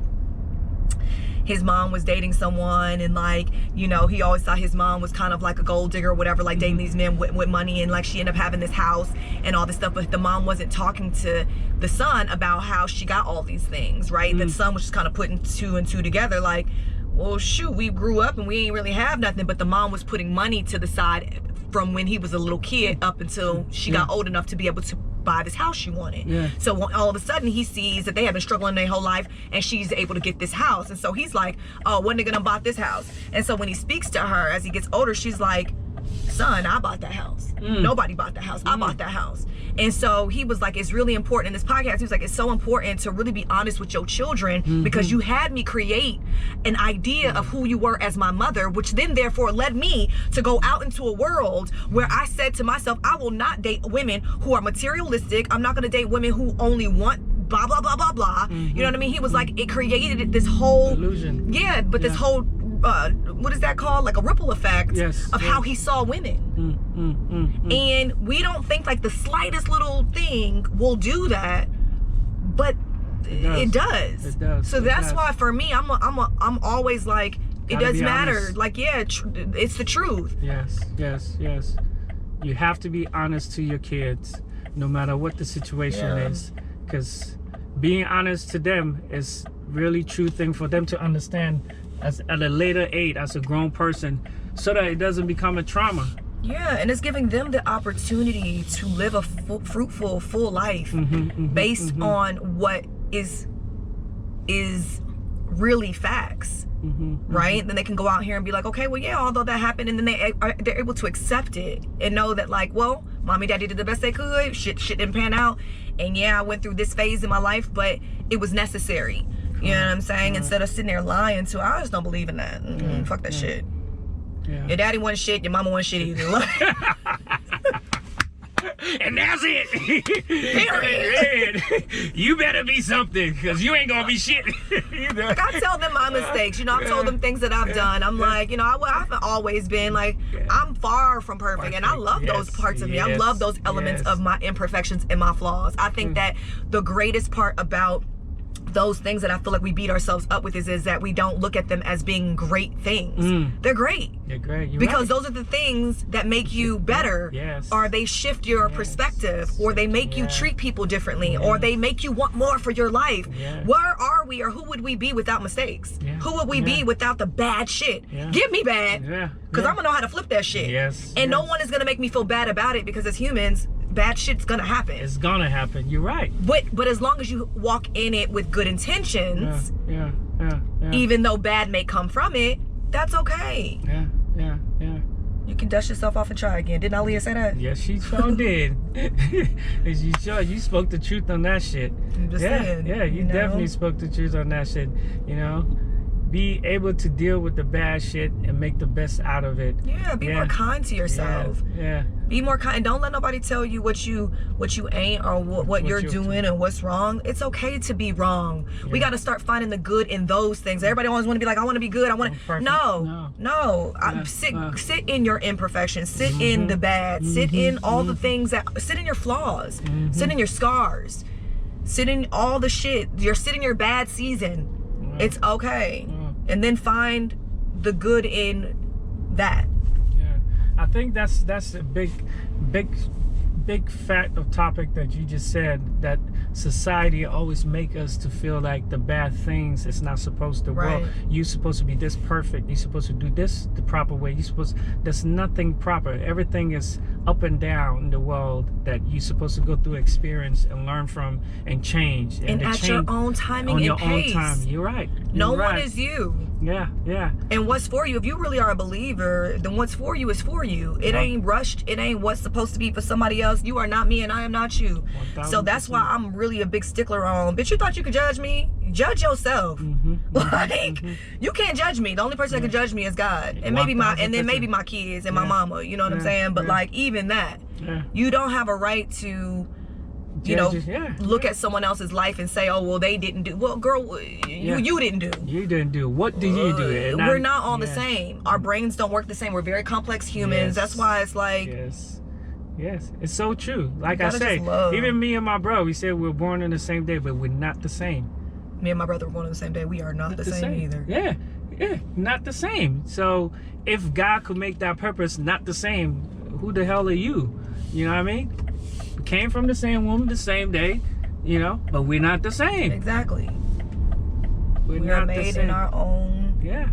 his mom was dating someone, and like, you know, he always thought his mom was kind of like a gold digger or whatever, like dating these men with money, and like she ended up having this house and all this stuff, but the mom wasn't talking to the son about how she got all these things, right? The son was just kind of putting two and two together, like, well, shoot, we grew up and we ain't really have nothing. But the mom was putting money to the side from when he was a little kid up until she got old enough to be able to buy this house she wanted. So all of a sudden he sees that they have been struggling their whole life, and she's able to get this house. And so he's like, oh, when they gonna buy this house? And so when he speaks to her as he gets older, she's like, son, I bought that house. Nobody bought that house. I bought that house. And so he was like, it's really important in this podcast. He was like, it's so important to really be honest with your children, because you had me create an idea of who you were as my mother, which then therefore led me to go out into a world where I said to myself, I will not date women who are materialistic. I'm not going to date women who only want blah, blah, blah, blah, blah. You know what I mean? He was like, it created this whole illusion. This whole what is that called? Like a ripple effect of how he saw women. And we don't think like the slightest little thing will do that, but it does. So that's why for me, I'm always like, it does matter. Honest. Like, it's the truth. Yes. You have to be honest to your kids, no matter what the situation is, because being honest to them is really true thing for them to understand at a later age as a grown person, so that it doesn't become a trauma. Yeah, and it's giving them the opportunity to live a fruitful, full life based on what is really facts, right? Then they can go out here and be like, okay, well, yeah, although that happened, and then they're able to accept it and know that, like, well, mommy, daddy did the best they could. Shit didn't pan out, and yeah, I went through this phase in my life, but it was necessary. You know what I'm saying? Instead of sitting there lying to, I just don't believe in that. Fuck that shit. Yeah. Your daddy wasn't shit, your mama wasn't shit either. And that's it. Period. You better be something, because you ain't gonna be shit. Like, I tell them my mistakes. You know, I've told them things that I've done. I'm like, you know, I haven't always been like, I'm far from perfect. And I love those parts of me. I love those elements of my imperfections and my flaws. I think that the greatest part about those things that I feel like we beat ourselves up with is that we don't look at them as being great things. They're great. They're great. You're because right. those are the things that make you better. Yes. Or they shift your perspective, or they make you treat people differently, or they make you want more for your life. Where are we, or who would we be without mistakes? Who would we be without the bad shit? Give me bad. Because I'm gonna know how to flip that shit. And no one is gonna make me feel bad about it, because as humans, bad shit's gonna happen. It's gonna happen. You're right. But as long as you walk in it with good intentions, even though bad may come from it, that's okay. Yeah. You can dust yourself off and try again. Didn't Aaliyah say that? Yes, she sure did. You spoke the truth on that shit. I'm just saying. Yeah, you definitely spoke the truth on that shit. You know, be able to deal with the bad shit and make the best out of it. Yeah, be more kind to yourself. Yeah. Be more kind. Don't let nobody tell you what you ain't, or what you're doing and what's wrong. It's okay to be wrong. We got to start finding the good in those things. Everybody always want to be like, I want to be good. I want to. No. Sit in your imperfections. Sit in the bad. Sit in all the things sit in your flaws. Sit in your scars. Sit in all the shit. Sit in your bad season. It's okay. And then find the good in that. I think that's a big fact of topic that you just said, that society always make us to feel like the bad things is not supposed to work. You're supposed to be this perfect. You're supposed to do this the proper way. There's nothing proper. Everything is up and down in the world that you're supposed to go through, experience, and learn from, and change. And at your own timing and pace. Own time. You're right. No one is you. Yeah. And what's for you, if you really are a believer, then what's for you is for you. It ain't rushed. It ain't what's supposed to be for somebody else. You are not me and I am not you. 1000%. So that's why I'm really a big stickler on, bitch, you thought you could judge me? Judge yourself. Like, you can't judge me. The only person that can judge me is God. And maybe maybe my kids and my mama, you know what I'm saying? But like, even that, you don't have a right to look at someone else's life and say, oh, well, they didn't do. Well, girl, you didn't do. You didn't do. What did you do? We're not all the same. Our brains don't work the same. We're very complex humans. That's why it's like... Yes, it's so true. Like I say, even me and my bro, we said we're born on the same day, but we're not the same. Me and my brother were born on the same day. We are not the same either. Yeah, not the same. So if God could make that purpose not the same, who the hell are you? You know what I mean? We came from the same womb the same day, you know, but we're not the same. Exactly. We're not not made the same. in our own. Yeah.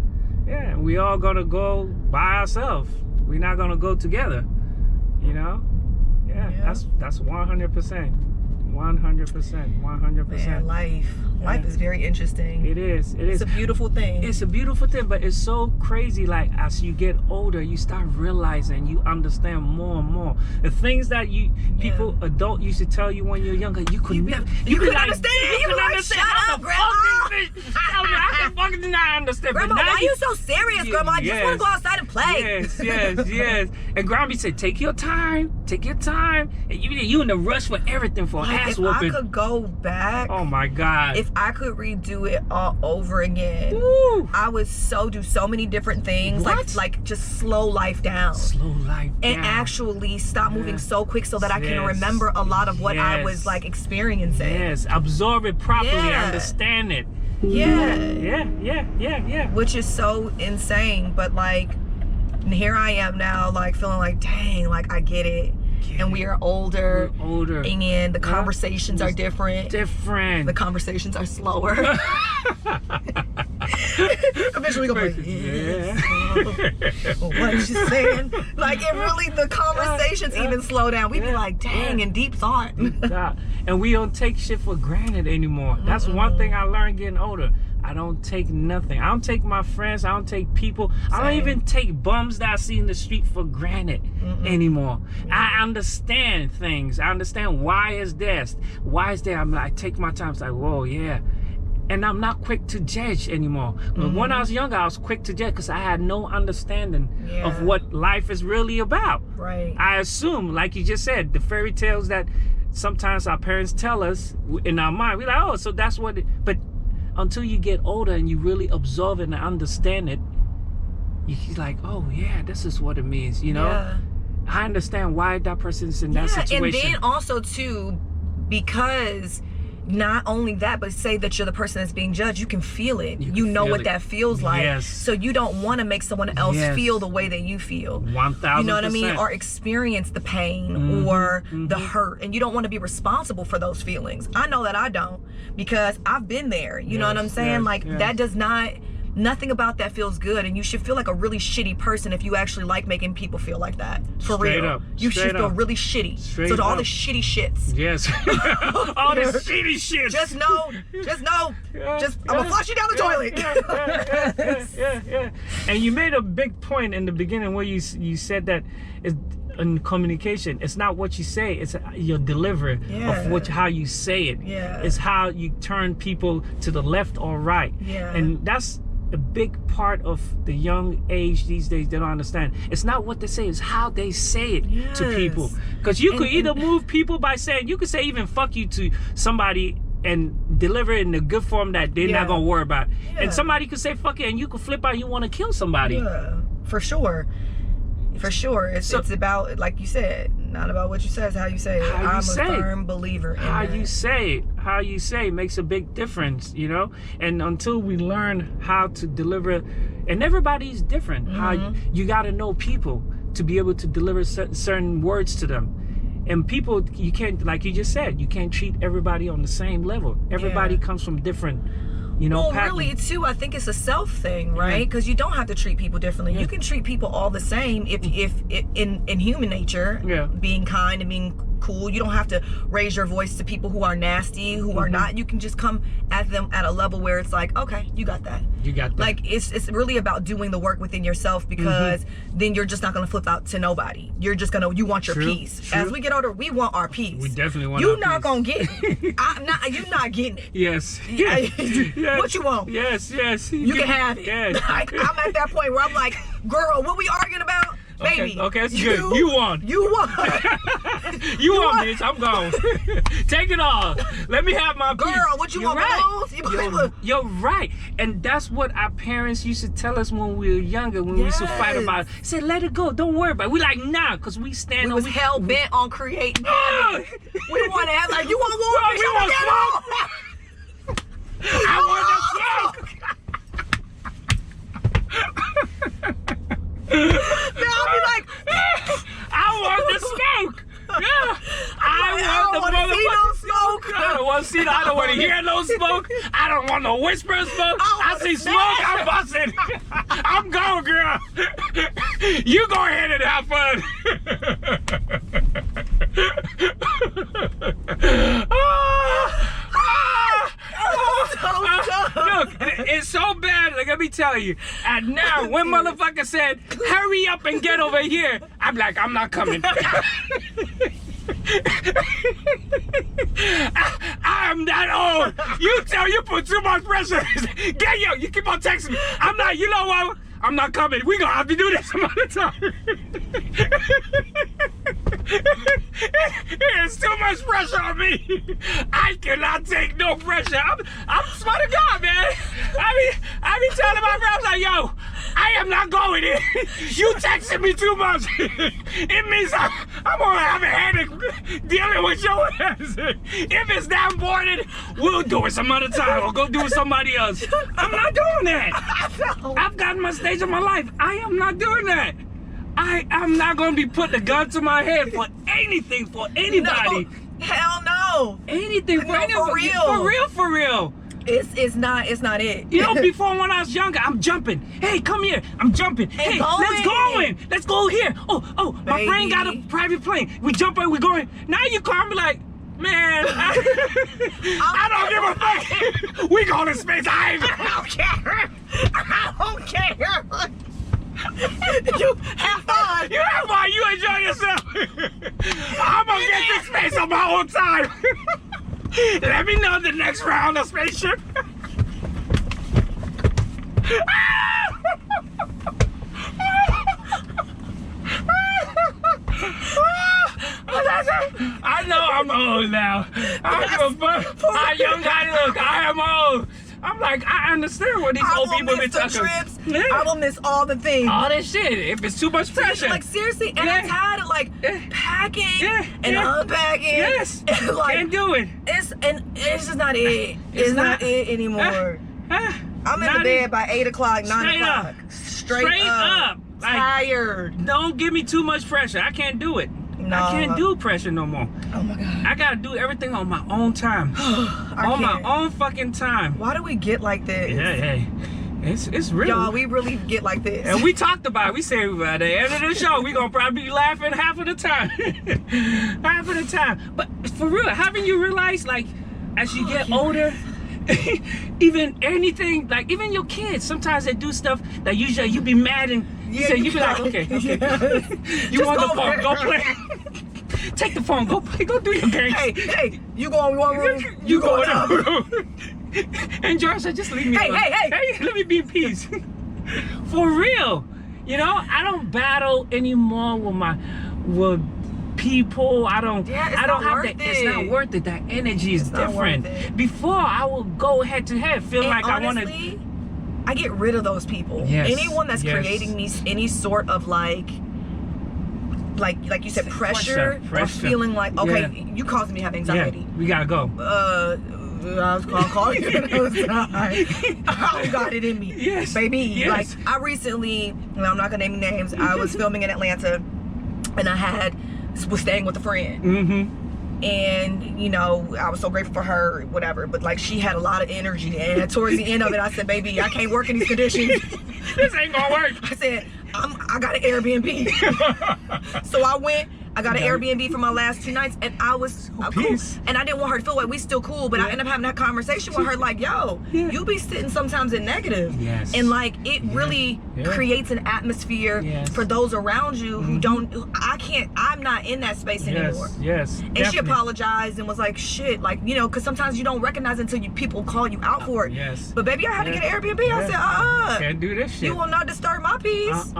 We all gonna go by ourselves. We're not gonna go together. You know? Yeah. That's 100%. 100%. Man, life is very interesting. It is. It's a beautiful thing. It's a beautiful thing, but it's so crazy. Like, as you get older, you start realizing, you understand more and more the things that adult used to tell you when you're younger. You couldn't understand. You couldn't understand. Shut up, Grandma. I can fucking not understand. Grandma, why are you so serious, Grandma? I just want to go outside and play. Yes. And Grandma said, take your time. And you in the rush for everything, for ass whooping. If I could go back, oh my God, if I could redo it all over again, I would do so many different things. Like just slow life down. And actually stop moving so quick so that I can remember a lot of what I was like experiencing. Yes, absorb it properly, understand it. Yeah. Which is so insane, but like, here I am now, like feeling like, dang, like I get it. And we are older. And the conversations are different. The conversations are slower. Eventually we go like, what you saying? Like, it really, the conversations even slow down. We be like, dang, in deep thought. And we don't take shit for granted anymore. That's one thing I learned getting older. I don't take nothing. I don't take my friends. I don't take people. Same. I don't even take bums that I see in the street for granted anymore. I understand things. I understand why is this, why is that. I take my time. It's like, whoa, yeah. And I'm not quick to judge anymore. But when I was younger, I was quick to judge because I had no understanding of what life is really about. Right. I assume, like you just said, the fairy tales that sometimes our parents tell us in our mind, we're like, oh, so that's what it, but until you get older and you really absorb it and understand it, you're like, oh yeah, this is what it means, you know? Yeah. I understand why that person's in that situation. And then also too, because not only that, but say that you're the person that's being judged, you can feel it. You know what that feels like. Yes. So you don't want to make someone else feel the way that you feel. 1,000%. You know what I mean? Or experience the pain or the hurt. And you don't want to be responsible for those feelings. I know that I don't, because I've been there. You know what I'm saying? That does not, nothing about that feels good. And you should feel like a really shitty person if you actually like making people feel like that. For Straight real. up. You should feel really shitty. Straight so to all up. the shitty shits. Yes. All the shitty shit. Just know, I'm gonna flush you down the toilet. Yeah. And you made a big point in the beginning where you said that it's in communication. It's not what you say; it's your delivery of how you say it. Yeah. It's how you turn people to the left or right. Yeah. And that's a big part of the young age these days. They don't understand. It's not what they say; it's how they say it to people. Because you could either move people by saying, you could say even "fuck you" to somebody and deliver it in a good form that they're not gonna worry about. And somebody could say "fuck it" and you could flip out. You want to kill somebody. Yeah, for sure. For sure. It's about, like you said, not about what you say, it's how you say it. I'm a firm believer in how that. you say it makes a big difference, you know? And until we learn how to deliver, and everybody's different, how you got to know people to be able to deliver certain words to them. And people, you can't, like you just said, you can't treat everybody on the same level. Everybody comes from different, you know, well, really, too, I think it's a self thing, right? Because you don't have to treat people differently. You can treat people all the same if in human nature, being kind and being cool. You don't have to raise your voice to people who are nasty, who are not. You can just come at them at a level where it's like, okay, you got that. You got that. Like, it's really about doing the work within yourself, because then you're just not going to flip out to nobody. You're just going to, you want your peace. As we get older, we want our peace. We definitely want You're our not peace. going to get it. You're not getting it. Yes. What you want? Yes. You can have it. Yes. Like, I'm at that point where I'm like, girl, what we arguing about? Baby. Okay, that's good. You won. You won. You won, bitch. I'm gone. Take it all. Let me have my piece. Girl, what you want? Right. You're right. And that's what our parents used to tell us when we were younger, when we used to fight about it. Say, let it go. Don't worry about it. We like, nah, because we stand on. We was hell bent on creating. We want to have, like, you want war? We want smoke. I want the smoke. Now I'll be like, I want the smoke. Yeah. I want the smoke. I don't want to see. I don't want to hear no smoke. I don't want no whisper of smoke. I see smoke. I'm busting. I'm going, girl. You go ahead and have fun. Look, it's so bad. Like, let me tell you. And now, when motherfucker said, "Hurry up and get over here," I'm like, I'm not coming. I am that old. You put too much pressure. You keep on texting me. I'm not. You know what? I'm not coming. We gonna have to do this some other time. There's too much pressure on me. I cannot take no pressure. I'm swear to God, man. I be telling my friends, like, yo, I am not going in. You texting me too much. It means I'm gonna have a headache dealing with your ass. If it's that important, we'll do it some other time or go do it with somebody else. I'm not doing that. I've gotten my stage of my life. I am not doing that. I'm not gonna be putting a gun to my head for anything, for anybody. No, hell no. Anything for real. For real. It's not it. You know, before when I was younger, I'm jumping. Hey, come here. I'm jumping. Hey, let's go in. Let's go here. Oh, my friend got a private plane. We jump in, we going. Now you call me like, man, I don't give a fuck. We going to space. I don't care. I don't care. You have fun. You have fun. You enjoy yourself. I'm gonna get this space on my own time. Let me know the next round of spaceship. I know I'm old now. I give a fuck how young I look. I am old. I'm like, I understand what these old people be talking. Trips. Yeah. I will miss all the things. All that shit. If it's too much pressure. Like seriously, and I'm tired of like packing and unpacking. Yes. And, like, can't do it. It's just not it. It's not it anymore. I'm in the bed by 8 o'clock, 9 o'clock. Straight up. Tired. Like, don't give me too much pressure. I can't do it. No. I can't do pressure no more. Oh my God. I gotta do everything on my own time. On my own fucking time. Why do we get like this? Hey. It's real. Y'all, we really get like this. And we talked about it. We said by the end of the show, we gonna probably be laughing half of the time. Half of the time. But for real, haven't you realized, like, as you get older, even anything, like even your kids, sometimes they do stuff that usually you be mad and you be like, okay. You want the phone, go play. Take the phone, go play, go do your games. Hey, you go in one room, you go in another room. And George said, just leave me alone. Hey, let me be in peace. For real. You know, I don't battle anymore with people. I don't have that. It's not worth it. That energy is different. Before I would go head to head, feel like honestly, I want to. I get rid of those people. Yes. Anyone that's creating me any sort of like you said, pressure. Or feeling like, okay, you causing me to have anxiety. Yeah, we gotta go. I was gonna call you. I got it in me. Yes. Baby. Yes. Like I recently, I'm not gonna name names, I was filming in Atlanta and I was staying with a friend. Mm-hmm. And you know, I was so grateful for her, whatever, but like she had a lot of energy, and towards the end of it I said, baby, I can't work in these conditions. This ain't gonna work. I said, I got an Airbnb. So I went, I got an Airbnb for my last 2 nights, and I was cool. And I didn't want her to feel like we still cool, but I ended up having that conversation with her like, yo, you be sitting sometimes in negative. Yes. And like, it really creates an atmosphere for those around you who I'm not in that space anymore. Yes, And definitely. she apologized and was like, shit, like, you know, because sometimes you don't recognize it until people call you out for it. Yes. But baby, I had to get an Airbnb. I said, can't do this shit. You will not disturb my peace.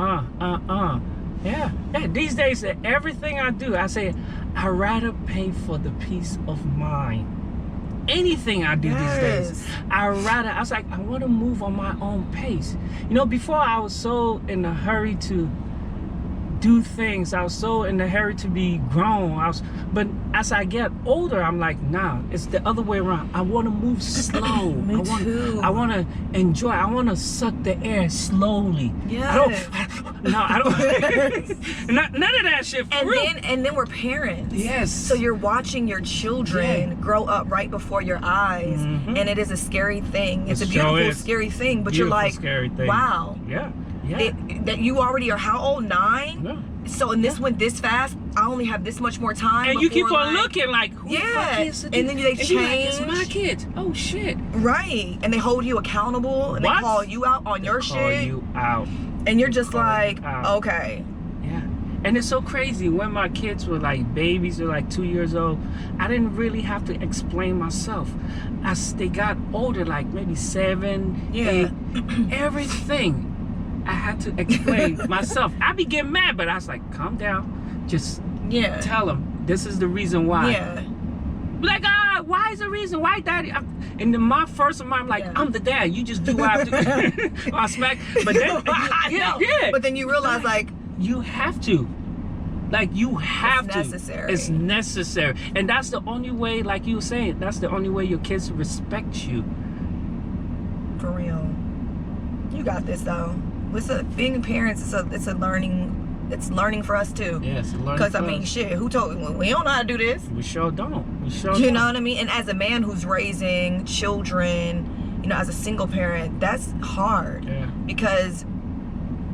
Yeah, these days, everything I do, I say, I'd rather pay for the peace of mind. Anything I do these days, I was like, I want to move on my own pace. You know, before I was so in a hurry to do things, I was so in a hurry to be grown. But as I get older, I'm like, nah, it's the other way around. I want to move slow. Me too. I want to enjoy. I want to suck the air slowly. Yeah. I don't. None of that shit. For real. And then we're parents. Yes. So you're watching your children grow up right before your eyes, and it is a scary thing. It's a beautiful, scary thing. But you're like, wow. Yeah. That you already are how old? 9? Yeah. So and this went this fast. I only have this much more time. And you keep on looking like, who the fuck is it? And then they change. Like, it's my kids. Oh shit. Right. And they hold you accountable, and they call you out on your shit. Call you out. And you're just like, okay. Yeah. And it's so crazy. When my kids were like babies, or like 2 years old, I didn't really have to explain myself. As they got older, like maybe 7, 8, everything I had to explain myself. I be getting mad, but I was like, calm down. Just tell them this is the reason why. Yeah. Like, why is the reason? Why daddy? And then my first mind, I'm like, I'm the dad. You just do what I have to. I smack. But then, But then you realize, like, you have to. Like, you have to. Necessary. It's necessary. And that's the only way, like you were saying, that's the only way your kids respect you. For real. You got this, though. Being parents, it's a learning it's learning for us too. Yes, learning. Because I mean, shit, who told? We don't know how to do this. We sure don't. We sure. You don't. know what I mean? And as a man who's raising children, you know, as a single parent, that's hard. Yeah. Because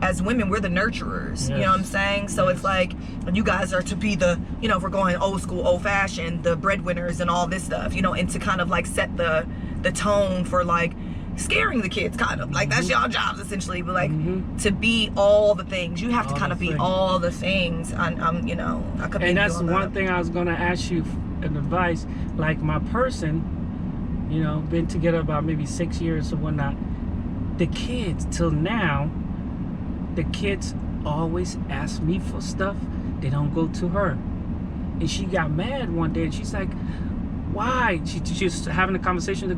as women, we're the nurturers. Yes. You know what I'm saying? So it's like, you guys are to be the, you know, if we're going old school, old fashioned, the breadwinners and all this stuff, you know, and to kind of like set the tone for like scaring the kids, kind of like that's y'all jobs essentially. But like to be all the things, you have to kind of be all the things. I'm you know, I could. And that's one thing I was gonna ask you an advice. Like my person, you know, been together about maybe 6 years or whatnot. The kids till now, the kids always ask me for stuff. They don't go to her. And she got mad one day and she's like, why? She's having a conversation.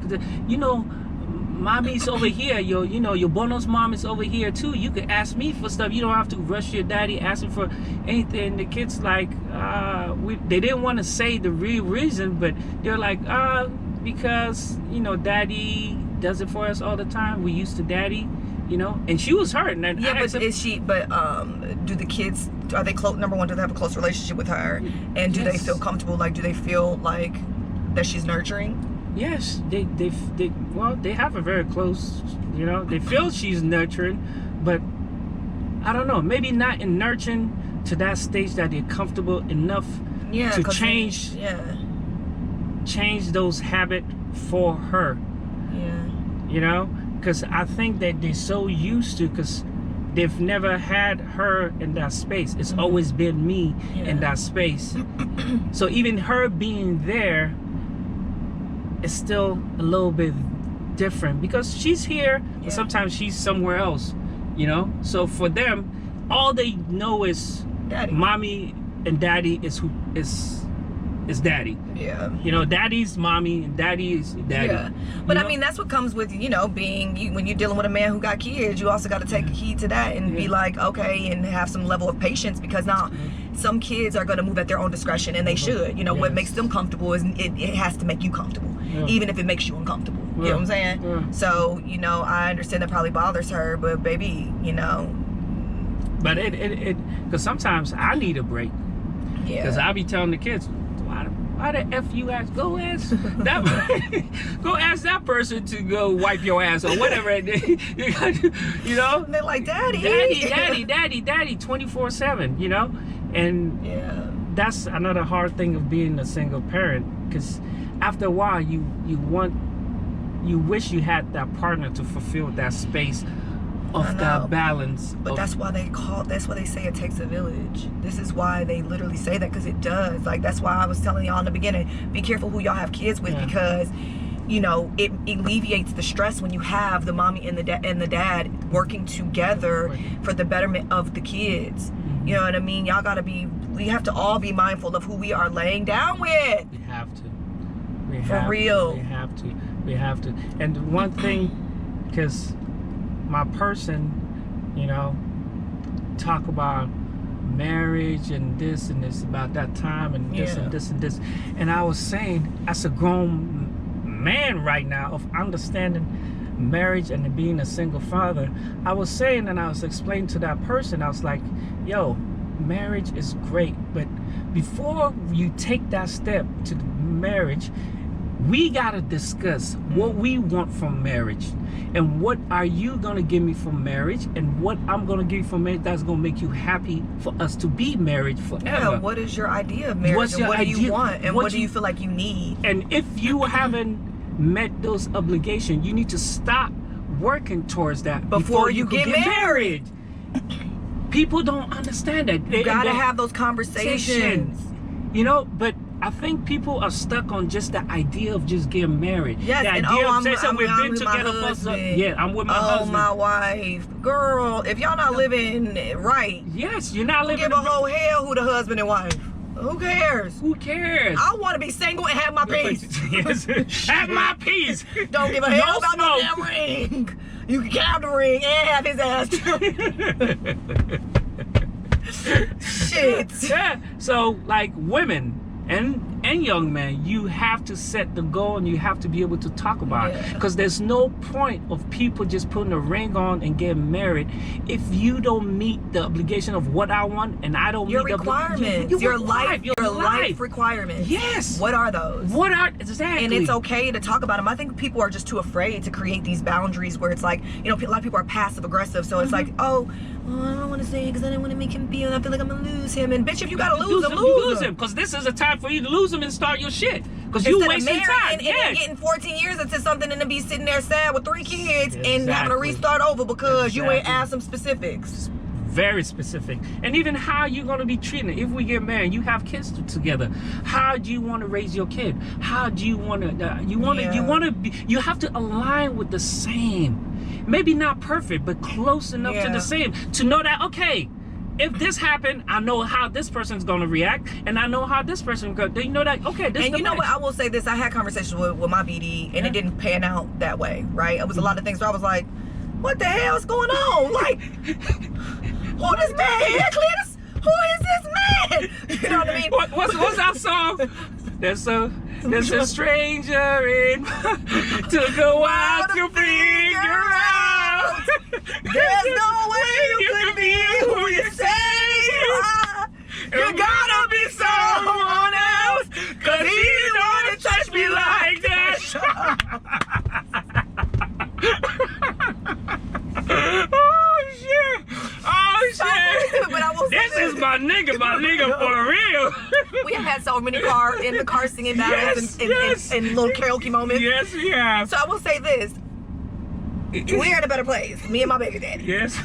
You know, mommy's over here. You know, your Bono's mom is over here too. You can ask me for stuff. You don't have to rush your daddy asking for anything. The kids like, they didn't want to say the real reason, but they're like, because, you know, daddy does it for us all the time. We used to daddy, you know, and she was hurt. And yeah, but is she? But do the kids? Are they close? Number one, do they have a close relationship with her? And do they feel comfortable? Like, do they feel like that she's nurturing? Yes, they have a very close, you know, they feel she's nurturing, but I don't know, maybe not in nurturing to that stage that they're comfortable enough to change those habits for her. Yeah. You know, because I think that they're so used to, because they've never had her in that space. It's always been me in that space. So even her being there, it's still a little bit different because she's here, but sometimes she's somewhere else, you know. So for them, all they know is daddy. Mommy and daddy is daddy. Yeah. You know, daddy's mommy and daddy is daddy. Yeah. But I mean, that's what comes with, you know, being when you're dealing with a man who got kids, you also got to take heed to that and be like, okay, and have some level of patience, because now some kids are going to move at their own discretion, and they should. You know, what makes them comfortable is it has to make you comfortable, even if it makes you uncomfortable. You know what I'm saying? Yeah. So, you know, I understand that probably bothers her, but baby, you know. But because sometimes I need a break. Yeah. Because I be telling the kids, why the F you ask? Go ask that. Go ask that person to go wipe your ass or whatever. You know. They're like, daddy, 24/7. You know, and that's another hard thing of being a single parent. Because after a while, you wish you had that partner to fulfill that space of that balance. But that's why they say it takes a village. This is why they literally say that, because it does. Like, that's why I was telling y'all in the beginning, be careful who y'all have kids with, because, you know, it alleviates the stress when you have the mommy and the dad working together for the betterment of the kids. You know what I mean? We have to all be mindful of who we are laying down with. We have to. We have to. And one thing, because my person, you know, talk about marriage and this about that time and this and this and this, and I was saying, as a grown man right now of understanding marriage and being a single father, I was saying, and I was explaining to that person, I was like, yo, marriage is great, but before you take that step to marriage, we gotta discuss what we want from marriage, and what are you gonna give me from marriage, and what I'm gonna give you from marriage that's gonna make you happy for us to be married forever. Yeah, what is your idea of marriage, and what do you want, and what do you feel like you need? And if you haven't met those obligations, you need to stop working towards that before you get married. People don't understand that. You gotta have those conversations. You know, but I think people are stuck on just the idea of just getting married. Yes, the and idea I'm with my husband. Yeah, I'm with my husband. Oh, my wife. Girl, if y'all not living right. Yes, you're not living. Give a whole hell who the husband and wife. Who cares? Who cares? I want to be single and have my peace. Yes, have my peace. Don't give a hell about no damn ring. You can have the ring and have his ass too. Shit. Yeah. So, like, women, and and young men, you have to set the goal and you have to be able to talk about it. Because there's no point of people just putting a ring on and getting married if you don't meet the obligation of what I want and I don't your meet requirements, your life requirements. Yes. What are those? What are exactly? And it's okay to talk about them. I think people are just too afraid to create these boundaries where it's like, you know, a lot of people are passive aggressive. So it's like, oh, I don't want to say it because I didn't want to make him feel. I feel like I'm gonna lose him. And bitch, if you gotta lose him, lose him. Because this is a time for you to lose him and start your shit. Because you wasting time. And getting 14 years into something and then be sitting there sad with 3 kids and having to restart over because you ain't asked some specifics. Very specific. And even how you gonna be treating it. If we get married, you have kids together. How do you want to raise your kid? How do you want to? You have to align with the same. Maybe not perfect, but close enough to the same to know that okay. If this happened, I know how this person's gonna react, and I know how this person go. You know that okay. This and you know what? I will say this: I had conversations with my BD, and it didn't pan out that way, right? It was a lot of things where I was like, "What the hell is going on? Like, who this man here, Cletus? Who is this man?" You know what I mean? What's that song? There's a stranger in took a while to figure out. There's no way you could be who you say you are. You gotta be someone else, 'cause he don't touch me like that. Oh shit! But I will say this is my nigga for real. We have had so many in the car singing battles and little karaoke moments. Yes, we have. So I will say this. We're in a better place, me and my baby daddy. Yes.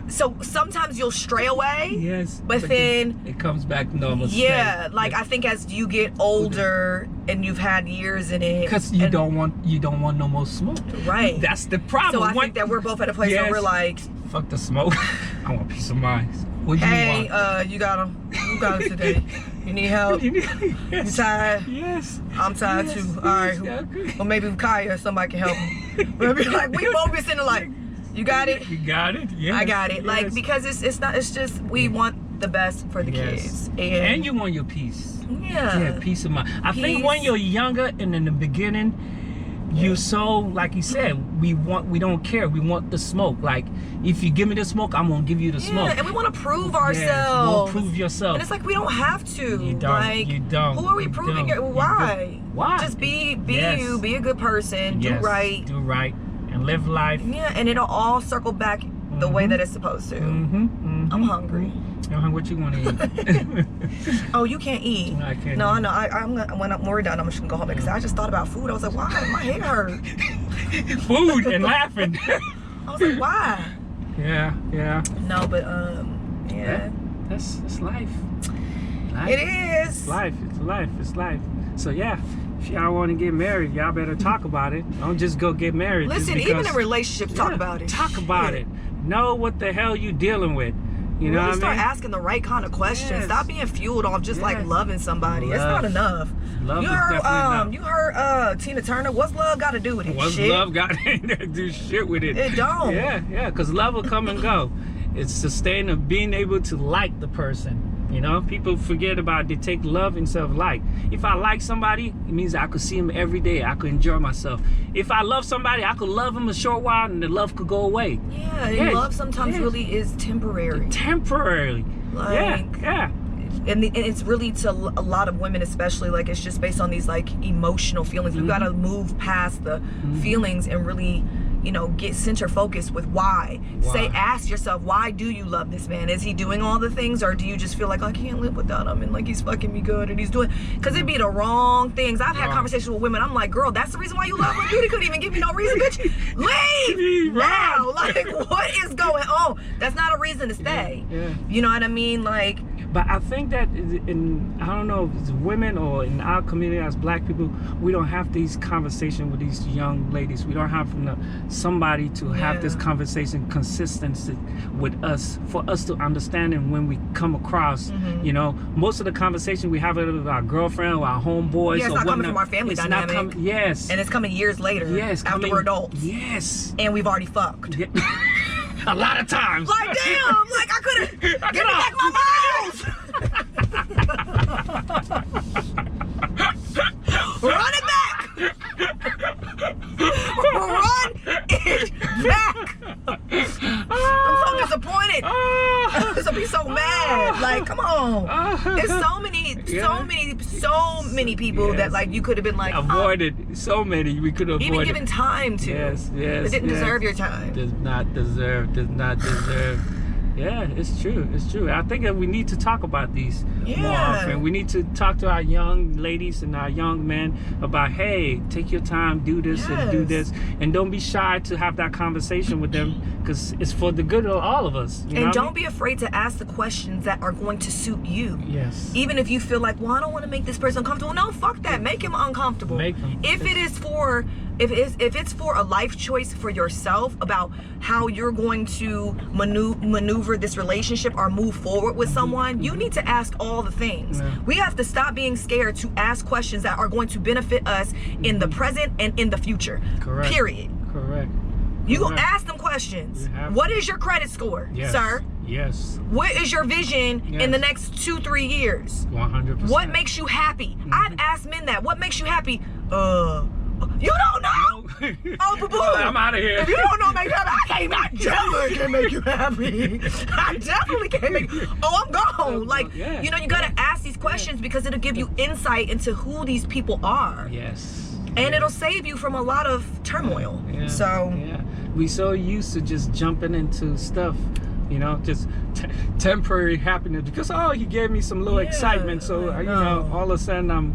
So sometimes you'll stray away. Yes. But then it comes back normal. Yeah, like I think as you get older and you've had years in it, because you don't want no more smoke. Right. That's the problem. So I think that we're both at a place where we're like, fuck the smoke. I want peace of mind. What do hey, you want? You got him. You got him today. You need help? You tired? Yes. I'm tired too. All right. Well, maybe Kaya or somebody can help me. We'll be like, we both be sitting there like, you got it? You got it? Yes. I got it. Yes. Like, because it's just, we want the best for the kids. And you want your peace. Yeah, peace of mind. I think when you're younger and in the beginning, you so, like you said, we don't care. We want the smoke. Like, if you give me the smoke, I'm gonna give you the smoke. And we want to prove ourselves. You want to prove yourself. And it's like we don't have to. You don't. Like, you don't. Who are we proving it? Why? Why? Just be you. Be a good person. Do right. Do right. And live life. Yeah, and it'll all circle back the way that it's supposed to. I'm hungry. What you want to eat? Oh, you can't eat. No, I can't. No, no. When we're done, I'm just gonna go home because I just thought about food. I was like, why? My head hurt. Food and laughing. I was like, why? Yeah. No, but yeah. That's life. It is. It's life. It's life. So yeah. If y'all want to get married, y'all better talk about it. Don't just go get married. Listen, even in relationships, talk about it. Talk about it. Know what the hell you dealing with. You know what I mean? Start asking the right kind of questions. Yes. Stop being fueled off just like loving somebody. It's not enough. Love you is heard, definitely enough. You heard Tina Turner. What's love got to do with it? What's love got to do shit with it? It don't. Yeah, because love will come and go. It's sustaining being able to like the person. You know, people forget about they take love instead of like. If I like somebody, it means I could see him every day. I could enjoy myself. If I love somebody, I could love him a short while and the love could go away. Yeah, and love sometimes really is temporary. Temporarily. Like, yeah. And it's really to a lot of women especially, like it's just based on these like emotional feelings. We've got to move past the feelings and really, you know, get center focused with why. Ask yourself, why do you love this man? Is he doing all the things, or do you just feel like I can't live without him and like he's fucking me good and he's doing, because it'd be the wrong things. I've had conversations with women. I'm like, girl, that's the reason why you love him. Dude, he couldn't even give me no reason, bitch. Leave now. Like, what is going on? That's not a reason to stay. You know what I mean? Like, but I think that in, I don't know if it's women or in our community as black people, we don't have these conversations with these young ladies. We don't have somebody to have this conversation consistency with us, for us to understand. And when we come across, you know, most of the conversation we have with our girlfriend or our homeboys. Yeah, it's not coming from our family dynamic. And it's coming years later. Yes, after we're adults. Yes. And we've already fucked. Yeah. A lot of times. Like, damn, like I could have, give me back my Run it back. Run it back. I'm so disappointed. I'll be so mad. Like, come on. There's so many people that like you could have been like avoided. So many we could have avoided. Even given time to. Yes. It didn't deserve your time. Does not deserve. Yeah, it's true. I think that we need to talk about these more often. We need to talk to our young ladies and our young men about, hey, take your time, do this and do this. And don't be shy to have that conversation with them, because it's for the good of all of us. You know don't be afraid to ask the questions that are going to suit you. Yes. Even if you feel like, well, I don't want to make this person uncomfortable. No, fuck that. Make him uncomfortable. Make him. If it's for a life choice for yourself about how you're going to maneuver this relationship or move forward with someone, you need to ask all the things. We have to stop being scared to ask questions that are going to benefit us in the present and in the future. Correct. Period. Correct. You gonna ask them questions. What is your credit score, sir? Yes. What is your vision in the next 2-3 years? 100%. What makes you happy? I've asked men that. What makes you happy? You don't know? Oh, boo-boo. I'm out of here. If you don't know, make I definitely can make you happy. I definitely can make you. Oh, I'm gone. Like, you know, you got to ask these questions because it'll give you insight into who these people are. Yes. And it'll save you from a lot of turmoil. We so used to just jumping into stuff, you know, just temporary happiness because, oh, he gave me some little excitement. So, you know, all of a sudden I'm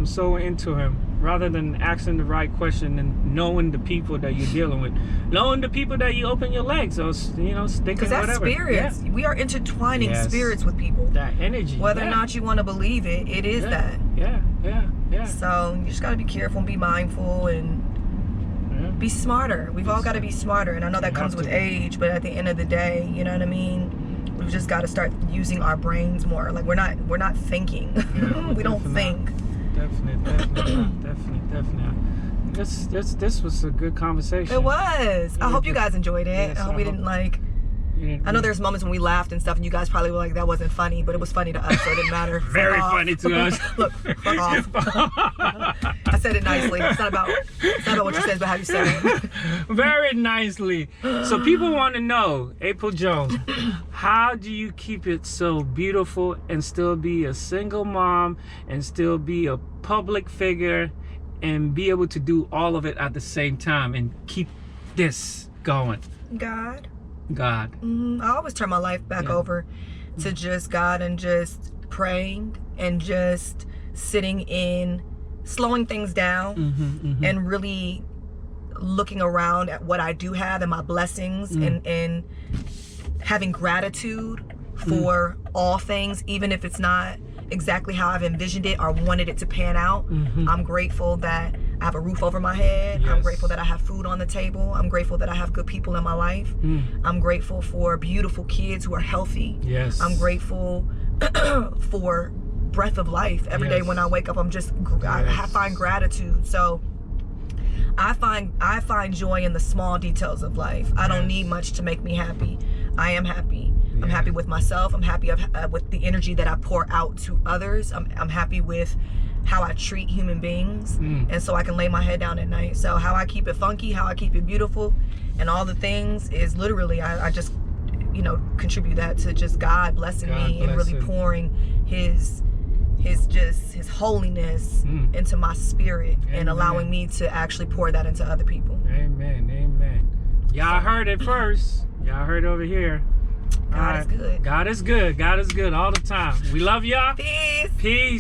so into him, rather than asking the right question and knowing the people that you're dealing with, knowing the people that you open your legs, or, you know, thinking whatever. Because that's spirits. We are intertwining spirits with people. That energy. Whether or not you want to believe it, it is that. Yeah. So you just got to be careful and be mindful and be smarter. We've all got to be smarter, and I know that comes with age, but at the end of the day, you know what I mean? We've just got to start using our brains more. Like we're not thinking. We don't think. Definitely. This was a good conversation. It was. I hope you guys enjoyed it. Yes, I hope we didn't like. I know there's moments when we laughed and stuff, and you guys probably were like, "That wasn't funny," but it was funny to us, so it didn't matter. Very funny to us. Look, fuck off. I said it nicely. It's not about what you said, but how you said it. Very nicely. So people want to know, April Jones, how do you keep it so beautiful and still be a single mom and still be a public figure and be able to do all of it at the same time and keep this going? God. I always turn my life back over to just God and just praying and just sitting in, slowing things down and really looking around at what I do have and my blessings and having gratitude for all things, even if it's not exactly how I've envisioned it or wanted it to pan out. I'm grateful that I have a roof over my head. I'm grateful that I have food on the table. I'm grateful that I have good people in my life. I'm grateful for beautiful kids who are healthy. I'm grateful for breath of life. Every day when I wake up, I find gratitude. So I find joy in the small details of life. I don't need much to make me happy. I am happy. I'm happy with myself. I'm happy with the energy that I pour out to others. I'm happy with how I treat human beings, and so I can lay my head down at night. So how I keep it funky, how I keep it beautiful, and all the things is literally I just, you know, contribute that to just God blessing me and really pouring His holiness into my spirit and allowing me to actually pour that into other people. Amen. Y'all heard it first. Y'all heard it over here. God is good. God is good. God is good all the time. We love y'all. Peace.